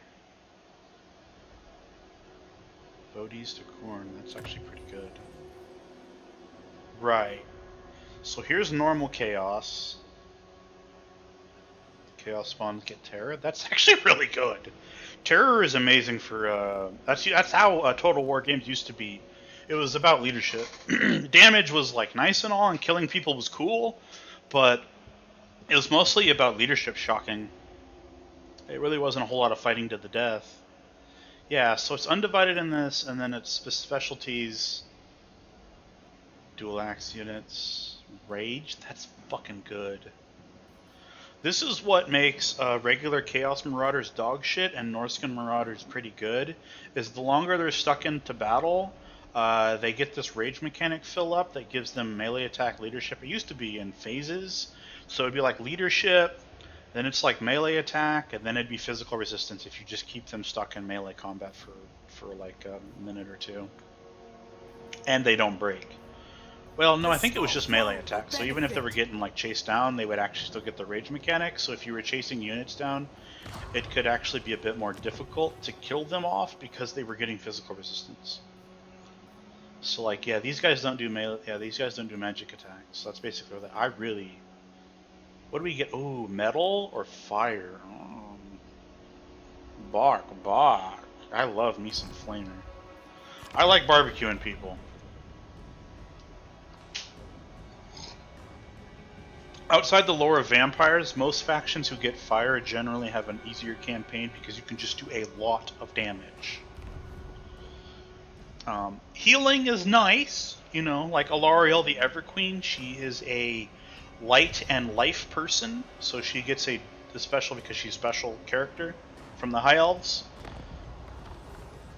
Bodhi's to Khorne. That's actually pretty good. Right. So here's normal chaos. Chaos spawns get terror. That's actually really good. Terror is amazing for that's how Total War games used to be. It was about leadership. Damage was like nice and all, and killing people was cool, but it was mostly about leadership shocking. It really wasn't a whole lot of fighting to the death. Yeah, so it's undivided in this, and then it's specialties, dual axe units, rage. That's fucking good. This is what makes regular Chaos Marauders dog shit and Norscan Marauders pretty good, is the longer they're stuck into battle, they get this rage mechanic fill up that gives them melee attack leadership. It used to be in phases, so it'd be like leadership, then it's like melee attack, and then it'd be physical resistance if you just keep them stuck in melee combat for like a minute or two. And they don't break. Well, no, I think it was just melee attack, so even if they were getting like chased down, they would actually still get the rage mechanic, so if you were chasing units down, it could actually be a bit more difficult to kill them off because they were getting physical resistance. So like, yeah, these guys don't do melee, yeah, these guys don't do magic attacks, so that's basically what I really... What do we get? Ooh, metal or fire? Bark. I love me some flamer. I like barbecuing people. Outside the lore of vampires, most factions who get fire generally have an easier campaign because you can just do a lot of damage. Healing is nice, you know, like Alariel the Everqueen, she is a light and life person, so she gets a special because she's a special character from the High Elves.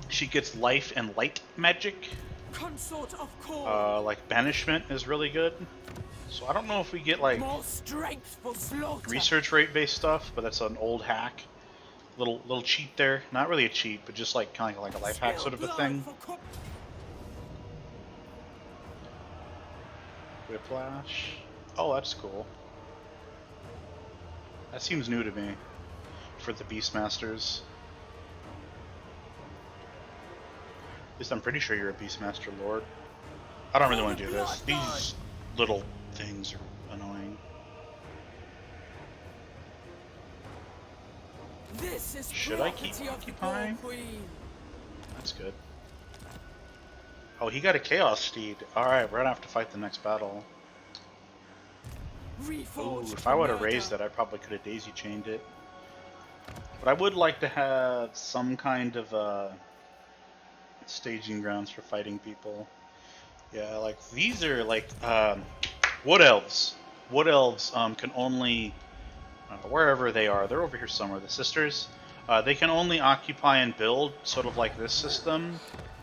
She gets life and light magic.
Consort of Khorne.
Like banishment is really good. So I don't know if we get like
More strength for slaughter.
research rate based stuff, but that's an old hack. Little cheat there. Not really a cheat, but just like kind of like a life hack sort of a thing. Whiplash. Oh, that's cool. That seems new to me for the Beastmasters. At least I'm pretty sure you're a Beastmaster Lord. I don't really want to do this. These little things are annoying.
This is
Should I keep
property of the
occupying?
Queen.
That's good. Oh, he got a Chaos Steed. Alright, we're gonna have to fight the next battle. Ooh,
Reforged
if I would have
murder.
raised it, I probably could have daisy chained it. But I would like to have some kind of staging grounds for fighting people. Yeah, like these are like wood elves. Wood elves can only wherever they are. They're over here somewhere. The sisters, they can only occupy and build sort of like this system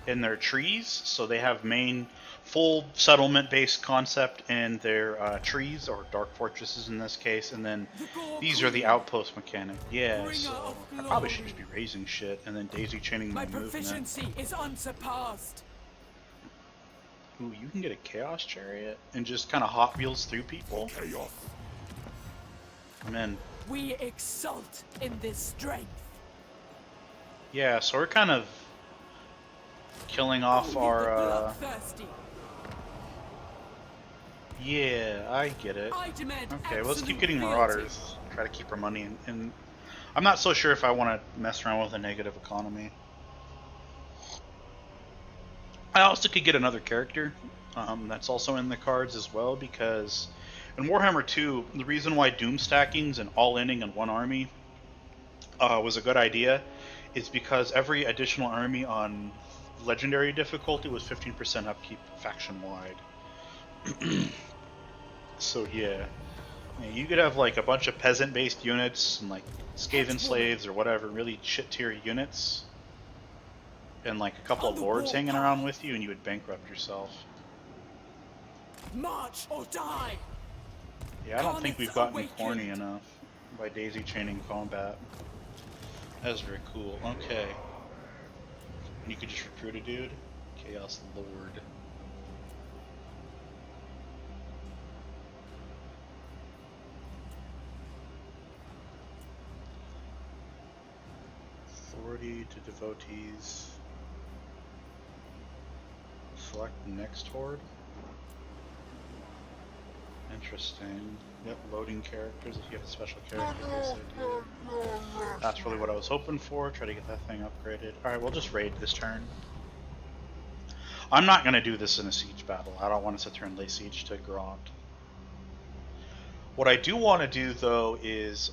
in their trees. So they have main full settlement based concept in their trees or dark fortresses in this case, and then
The Gore
these are the
Queen,
outpost mechanic. Yeah,
bringer
so
of
I probably should
glory.
just be raising shit and then daisy chaining
My
my movement.
proficiency is unsurpassed.
Ooh, you can get a chaos chariot and just kind of Hot Wheels through people.
Chaos.
I'm in.
We exult in this strength.
Yeah, so we're kind of killing off
Only the
our.
bloodthirsty.
Yeah, I get it.
I demand
Okay, well, let's keep
absolute
getting
fealty.
marauders. Try to keep our money in. I'm not so sure if I want to mess around with a negative economy. I also could get another character that's also in the cards as well, because in Warhammer 2, the reason why doom stackings and all-inning in one army was a good idea is because every additional army on legendary difficulty was 15% upkeep faction-wide. So yeah, you could have like a bunch of peasant-based units and like Skaven slaves or whatever, really shit-tier units, and like a couple of lords hanging around with you, and you would bankrupt yourself.
March or die.
Yeah, I don't think we've gotten
Awakened.
Khorne enough by daisy chaining combat. That's very cool. Okay. You could just recruit a dude? Chaos Lord. Authority to devotees. Select next horde. Interesting. Yep, loading characters if you have a special character. Yes, I do. That's really what I was hoping for. Try to get that thing upgraded. Alright, we'll just raid this turn. I'm not going to do this in a siege battle. I don't want to sit there and lay siege to Grant. What I do want to do, though, is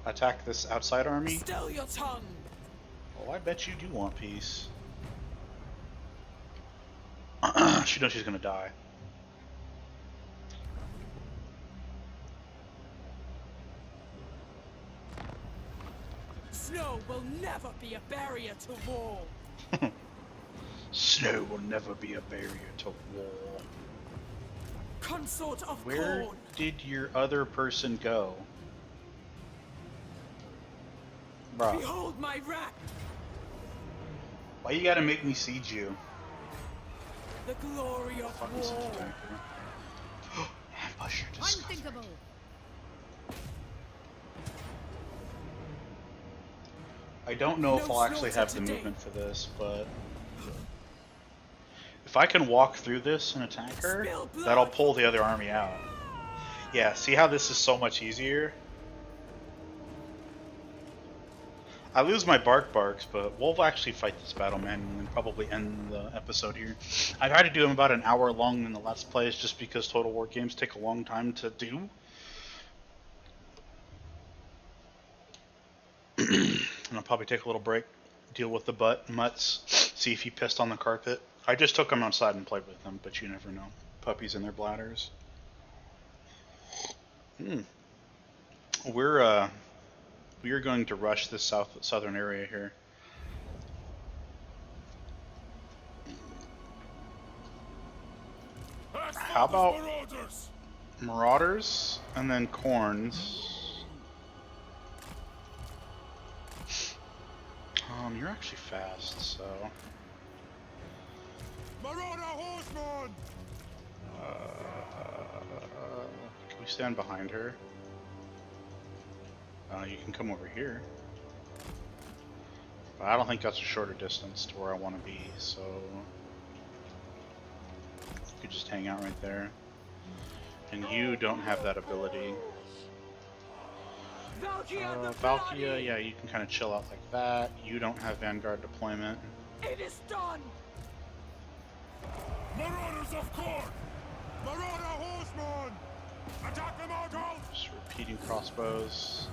attack this outside army.
Still your tongue.
Oh, I bet you do want peace. She knows she's going to die.
Snow will never be a barrier to war.
Snow will never be a barrier to war.
Consort of
Where
Khorne.
did your other person go? Bruh,
Behold my wrath.
why you gotta make me siege you?
The glory of
Fucking siege
war.
tanker. Ambusher discovered.
Unthinkable.
I don't know if
No
I'll actually
slaughter
have the
today.
movement for this, but if I can walk through this and attack her,
Spill blood.
that'll pull the other army out. Yeah, see how this is so much easier? I lose my barks, but we'll actually fight this battle, man, and probably end the episode here. I tried to do them about an hour long in the Let's Plays just because Total War games take a long time to do. And I'll probably take a little break, deal with the mutts, see if he pissed on the carpet. I just took him outside and played with them, but you never know. Puppies in their bladders. We are going to rush this southern area here. How about Marauders and then Khornes? You're actually fast, so.
Marauder horseman!
Can we stand behind her? You can come over here. But I don't think that's a shorter distance to where I want to be, so. You could just hang out right there. And you don't have that ability.
Valkie and the
Valkie,
bloody.
yeah, you can kind of chill out like that. You don't have Vanguard deployment.
It is done.
Marauders of Khorne! Marauder horseman! Attack them out!
Just repeating crossbows.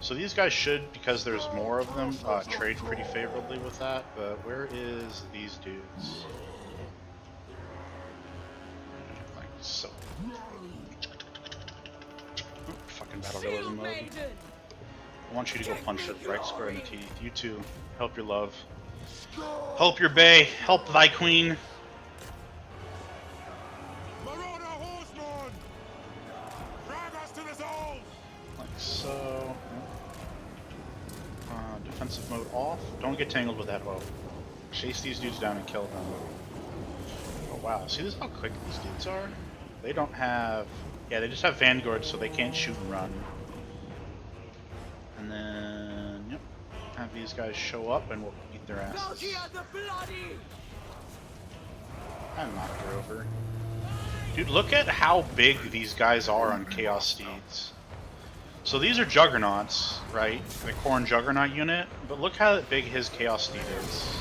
So these guys should, because there's more of them, trade pretty favorably with that, but where is these dudes? Like so. Oh, fucking battle realism mode. I want you to go punch it right square in the teeth. You too. Help your love. Help your bae. Help thy queen.
Marauder horseman! Drag us to the zone!
Like so. Defensive mode off. Don't get tangled with that bow. Chase these dudes down and kill them. Oh wow, see this is how quick these dudes are? They don't have... Yeah, they just have vanguards, so they can't shoot and run. And then, yep, have these guys show up and we'll beat their asses.
Valkie the Bloody!
I knocked her over. Dude, look at how big these guys are on Chaos Steeds. So these are Juggernauts, right? The Khorne Juggernaut unit, but look how big his Chaos Steed is.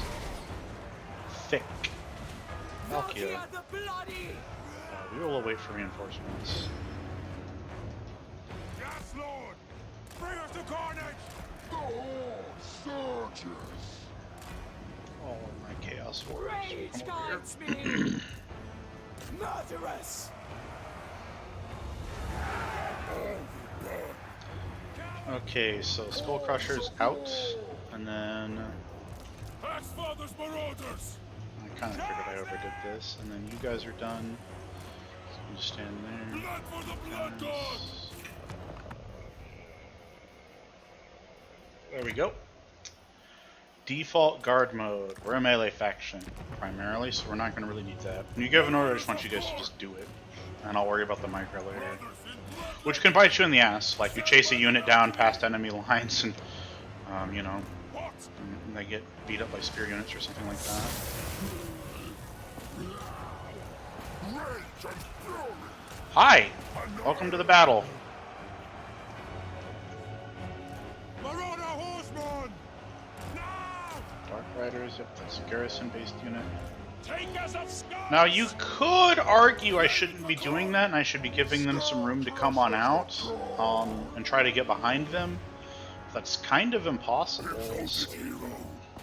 Thick. Valkie.
The Bloody!
We will wait for reinforcements.
Yes, Lord! Bring us to carnage! The horde surges!
All of my Chaos Warriors.
Rage
Come over
guides me! Murderous!
Okay, so Skull Crusher's out, and then
Axfather's marauders!
I kind of figured I overdid this, and then you guys are done. So you just stand there.
Blood for the blood god!
There we go. Default guard mode. We're a melee faction, primarily, so we're not going to really need that. When you give an order, I just want you guys to just do it. And I'll worry about the micro later. Which can bite you in the ass. Like, you chase a unit down past enemy lines and, you know, and they get beat up by spear units or something like that. Hi! Welcome to the battle.
Marauder horseman! Now!
Dark Riders, yep, that's a garrison-based unit.
Take us of scars!
Now, you could argue I shouldn't be doing that, and I should be giving them some room to come on out, and try to get behind them. That's kind of impossible.
Hero,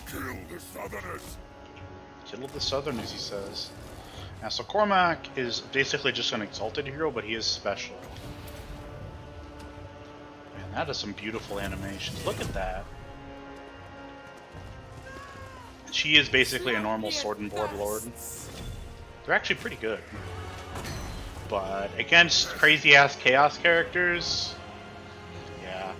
kill the Southerners!
Kill the Southerners, he says. Now, so Cormac is basically just an exalted hero, but he is special. Man, that is some beautiful animations. Look at that. She is basically a normal sword and board lord. They're actually pretty good. But against crazy-ass chaos characters, yeah.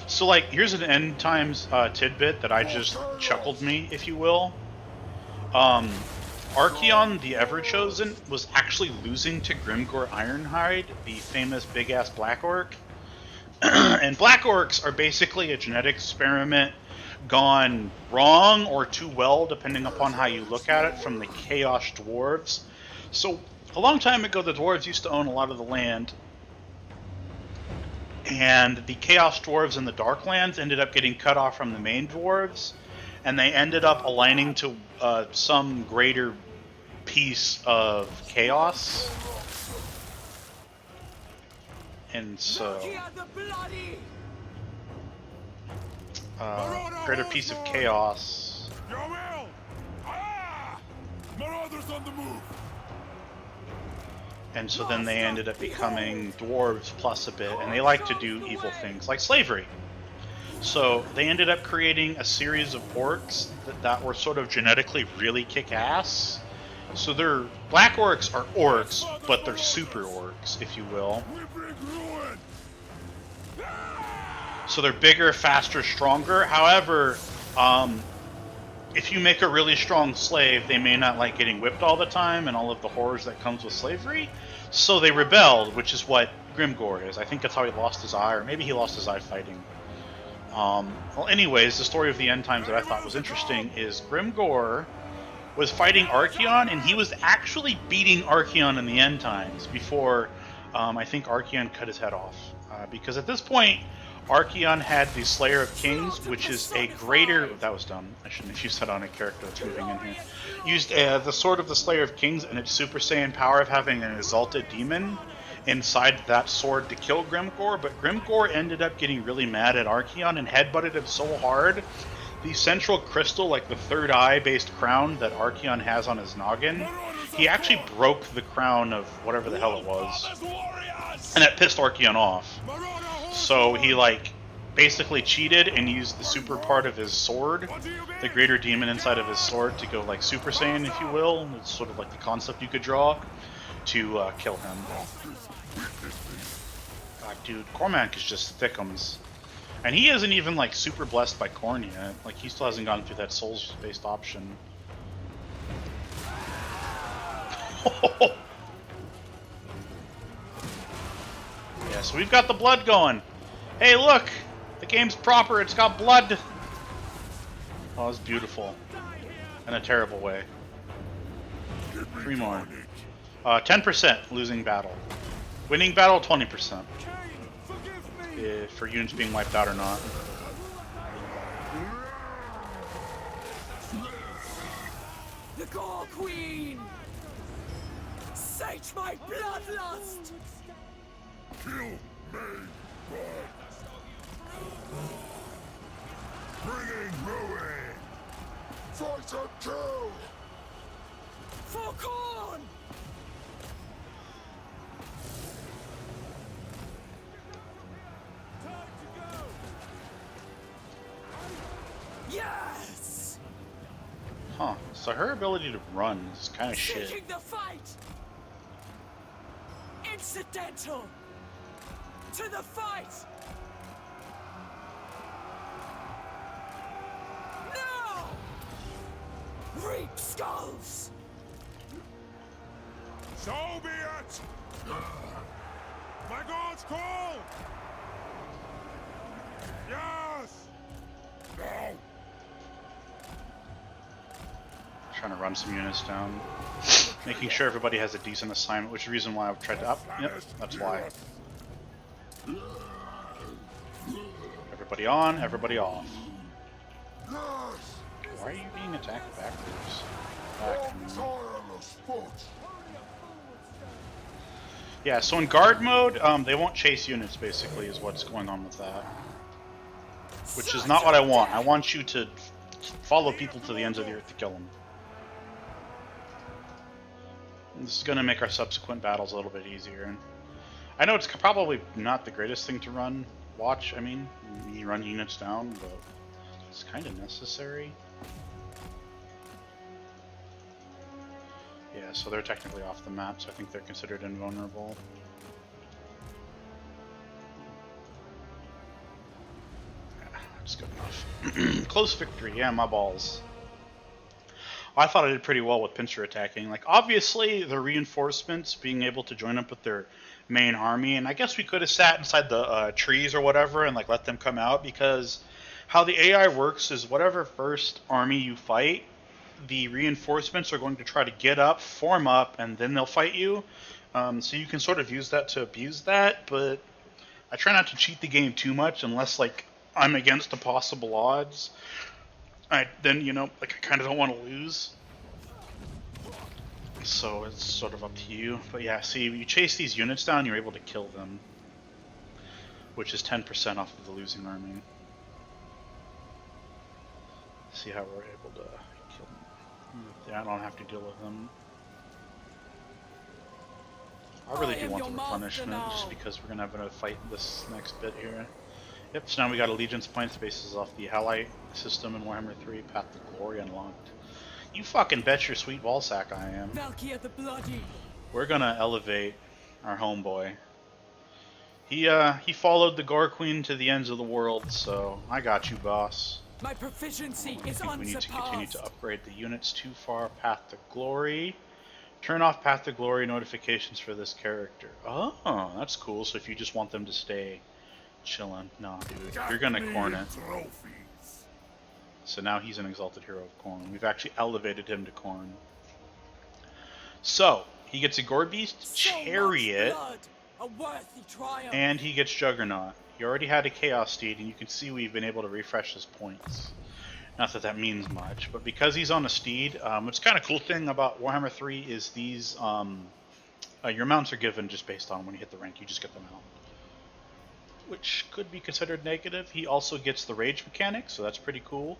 So, like, here's an end times tidbit that I just chuckled me, if you will. Archeon, the Everchosen, was actually losing to Grimgor Ironhide, the famous big-ass Black Orc. And Black Orcs are basically a genetic experiment gone wrong or too well, depending upon how you look at it, from the Chaos Dwarves. So, a long time ago, the Dwarves used to own a lot of the land, and the Chaos Dwarves in the Darklands ended up getting cut off from the main Dwarves, and they ended up aligning to some greater piece of Chaos. And so, greater piece of Chaos.
Your will! Ah! Marauders on the move!
And so then they ended up becoming dwarves plus a bit, and they like to do evil things, like slavery. So they ended up creating a series of orcs that were sort of genetically really kick-ass. So they're Black Orcs are orcs, but they're super orcs, if you will.
We bring ruin!
So they're bigger, faster, stronger. However, if you make a really strong slave, they may not like getting whipped all the time and all of the horrors that comes with slavery. So they rebelled, which is what Grimgor is. I think that's how he lost his eye, or maybe he lost his eye fighting. Well, anyways, the story of the end times that I thought was interesting is Grimgor was fighting Archeon, and he was actually beating Archeon in the end times before I think Archeon cut his head off. Because at this point, Archeon had the Slayer of Kings, which is a greater... That was dumb. I shouldn't have used that on a character that's moving in here. Used the Sword of the Slayer of Kings and its Super Saiyan power of having an Exalted Demon. inside that sword to kill Grimgor, but Grimgor ended up getting really mad at Archeon and headbutted him so hard. The central crystal, like the third eye-based crown that Archeon has on his noggin, he actually broke the crown of whatever the hell it was. And that pissed Archeon off. So he, like, basically cheated and used the super part of his sword, the greater demon inside of his sword, to go, like, Super Saiyan, if you will. It's sort of like the concept you could draw to kill him. God, dude, Cormac is just thickums. And he isn't even, like, super blessed by Khorne yet. Like, he still hasn't gone through that souls-based option. Yeah, so we've got the blood going. Hey, look! The game's proper, it's got blood! Oh, it's beautiful. In a terrible way. 3 more. 10% losing battle. Winning battle, 20%. For units being wiped out or not.
The Gore Queen! Sate my bloodlust!
Kill me, bringing ruin! Fight and kill!
For Khorne! Yes!
Huh. So her ability to run is kind of
Seeking
shit.
the fight! Incidental! To the fight! No! Reap skulls!
So be it! My God's call! Yes! No!
Trying to run some units down. Making sure everybody has a decent assignment, which is the reason why I've tried to up. Yep, that's why. Everybody on, everybody off.
Yes!
Why are you being attacked backwards? Back.
Tireless foot!
Yeah, so in guard mode, they won't chase units, basically, is what's going on with that. Which is not what I want. I want you to follow people to the ends of the earth to kill them. This is going to make our subsequent battles a little bit easier. I know it's probably not the greatest thing to run. Watch, I mean, you run units down, but it's kind of necessary. Yeah, so they're technically off the map, so I think they're considered invulnerable. Yeah, that's good enough. Close victory, yeah, my balls. I thought I did pretty well with pincer attacking. Like, obviously, the reinforcements being able to join up with their main army, and I guess we could have sat inside the trees or whatever and, like, let them come out, because how the AI works is whatever first army you fight, the reinforcements are going to try to get up, form up, and then they'll fight you. So you can sort of use that to abuse that, but I try not to cheat the game too much unless, like, I'm against the possible odds. Then, you know, like, I kind of don't want to lose. So it's sort of up to you. But yeah, see, you chase these units down, you're able to kill them. Which is 10% off of the losing army. See how we're able to kill them. Yeah, I don't have to deal with them. I really do want the replenishment, just because we're going to have another fight this next bit here. Yep, so now we got Allegiance points bases off the Ally system in Warhammer 3, Path to Glory unlocked. You fucking bet your sweet ballsack I am.
Valkie of the Bloody.
We're gonna elevate our homeboy. He followed the Gore Queen to the ends of the world, so I got you, boss.
My proficiency
I
is
think we need to continue
unsurpassed.
to upgrade the units too far. Path to Glory. Turn off Path to Glory notifications for this character. Oh, that's cool. So if you just want them to stay chilling, no, dude, you're gonna Khorne it.
Trophies.
So now he's an exalted hero of Khorne. We've actually elevated him to Khorne. So he gets a Gore Beast Chariot,
So much blood, a worthy triumph.
and he gets Juggernaut. He already had a Chaos Steed, and you can see we've been able to refresh his points. Not that that means much, but because he's on a steed, what's kind of cool thing about Warhammer 3 is these Your mounts are given just based on when you hit the rank. You just get them out, which could be considered negative. He also gets the rage mechanic, so that's pretty cool.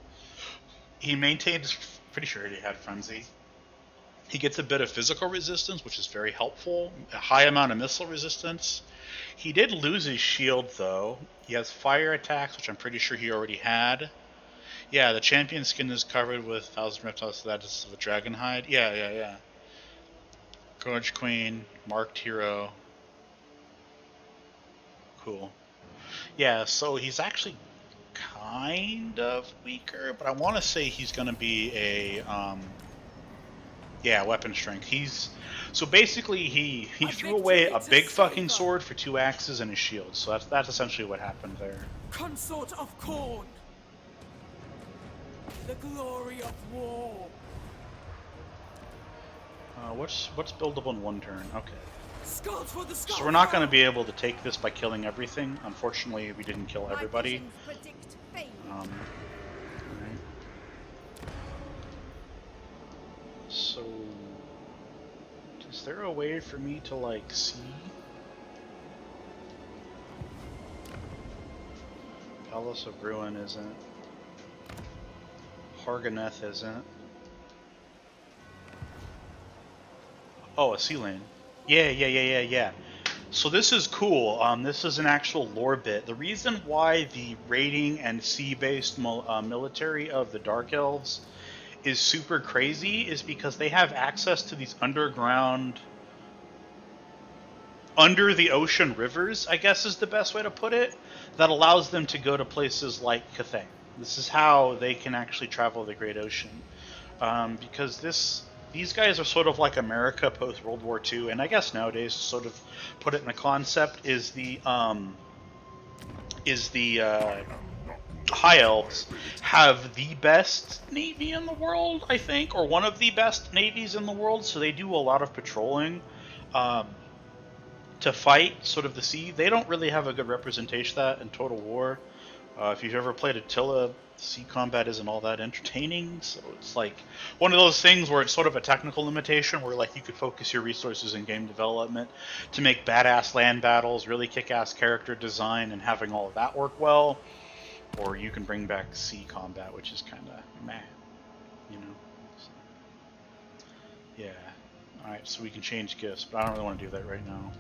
He maintains, pretty sure he had frenzy. He gets a bit of physical resistance, which is very helpful. A high amount of missile resistance. He did lose his shield, though. He has fire attacks, which I'm pretty sure he already had. Yeah, the champion skin is covered with 1,000 reptiles, so that is the dragon hide. Yeah. Gorge Queen, marked hero. Cool. Yeah, so he's actually kind of weaker, but I want to say he's going to be a weapon strength. So basically he threw away a big fucking sword for 2 axes and a shield. So that's essentially what happened there.
Consort of Khorne. The glory of war.
What's buildable in 1 turn? Okay.
Scout for the scout.
So we're not going to be able to take this by killing everything. Unfortunately, we didn't kill everybody. Alright. So, is there a way for me to, like, see? Palace of Ruin isn't. Harganeth isn't. Oh, a sea lane. Yeah. So this is cool. This is an actual lore bit. The reason why the raiding and sea-based military of the Dark Elves is super crazy is because they have access to these underground, under the ocean rivers, I guess is the best way to put it, that allows them to go to places like Cathay. This is how they can actually travel the Great Ocean. Because these guys are sort of like America post World War II, and I guess nowadays, to sort of put it in a concept, is the High Elves have the best navy in the world, I think, or one of the best navies in the world. So they do a lot of patrolling to fight sort of the sea. They don't really have a good representation of that in Total War. If you've ever played Attila, sea combat isn't all that entertaining, so it's like one of those things where it's sort of a technical limitation where like you could focus your resources in game development to make badass land battles, really kick-ass character design, and having all of that work well, or you can bring back sea combat, which is kind of meh, you know. So, yeah. Alright, so we can change gifts, but I don't really want to do that right now.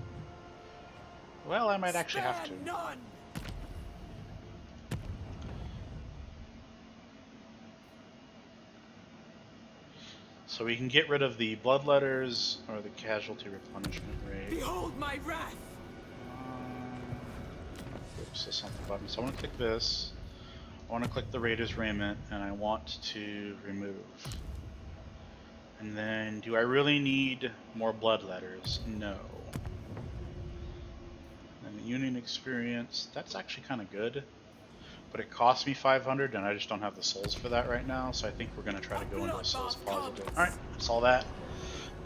Well, I might actually have to.
None.
So we can get rid of the bloodletters or the casualty replenishment rate.
Behold my wrath.
Oops, that's not the button. So I want to click this. I want to click the Raider's Raiment, and I want to remove. And then, do I really need more bloodletters? No. And the Union experience, that's actually kind of good. But it costs me 500, and I just don't have the souls for that right now, so I think we're going to try to go into a souls positive. Alright, that's all that.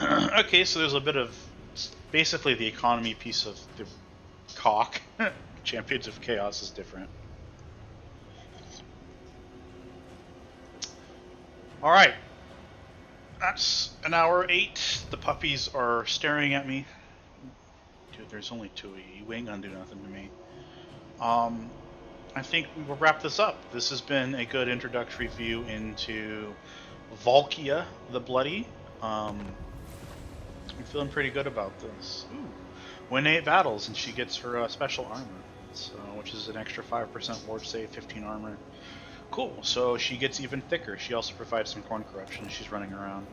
Okay, so there's a bit of, basically the economy piece of the cock. Champions of Chaos is different. Alright. That's an hour 8. The puppies are staring at me. Dude, there's only 2 of you. You ain't gonna do nothing to me. I think we will wrap this up. This has been a good introductory view into Valkie the Bloody. I'm feeling pretty good about this. Ooh. Win 8 battles and she gets her special armor, so, which is an extra 5% ward save, 15 armor. Cool, so she gets even thicker. She also provides some Khorne corruption as she's running around.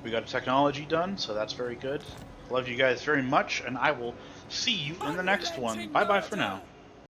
We got a technology done, so that's very good. Love you guys very much, and I will see you in the next one. Bye-bye for now.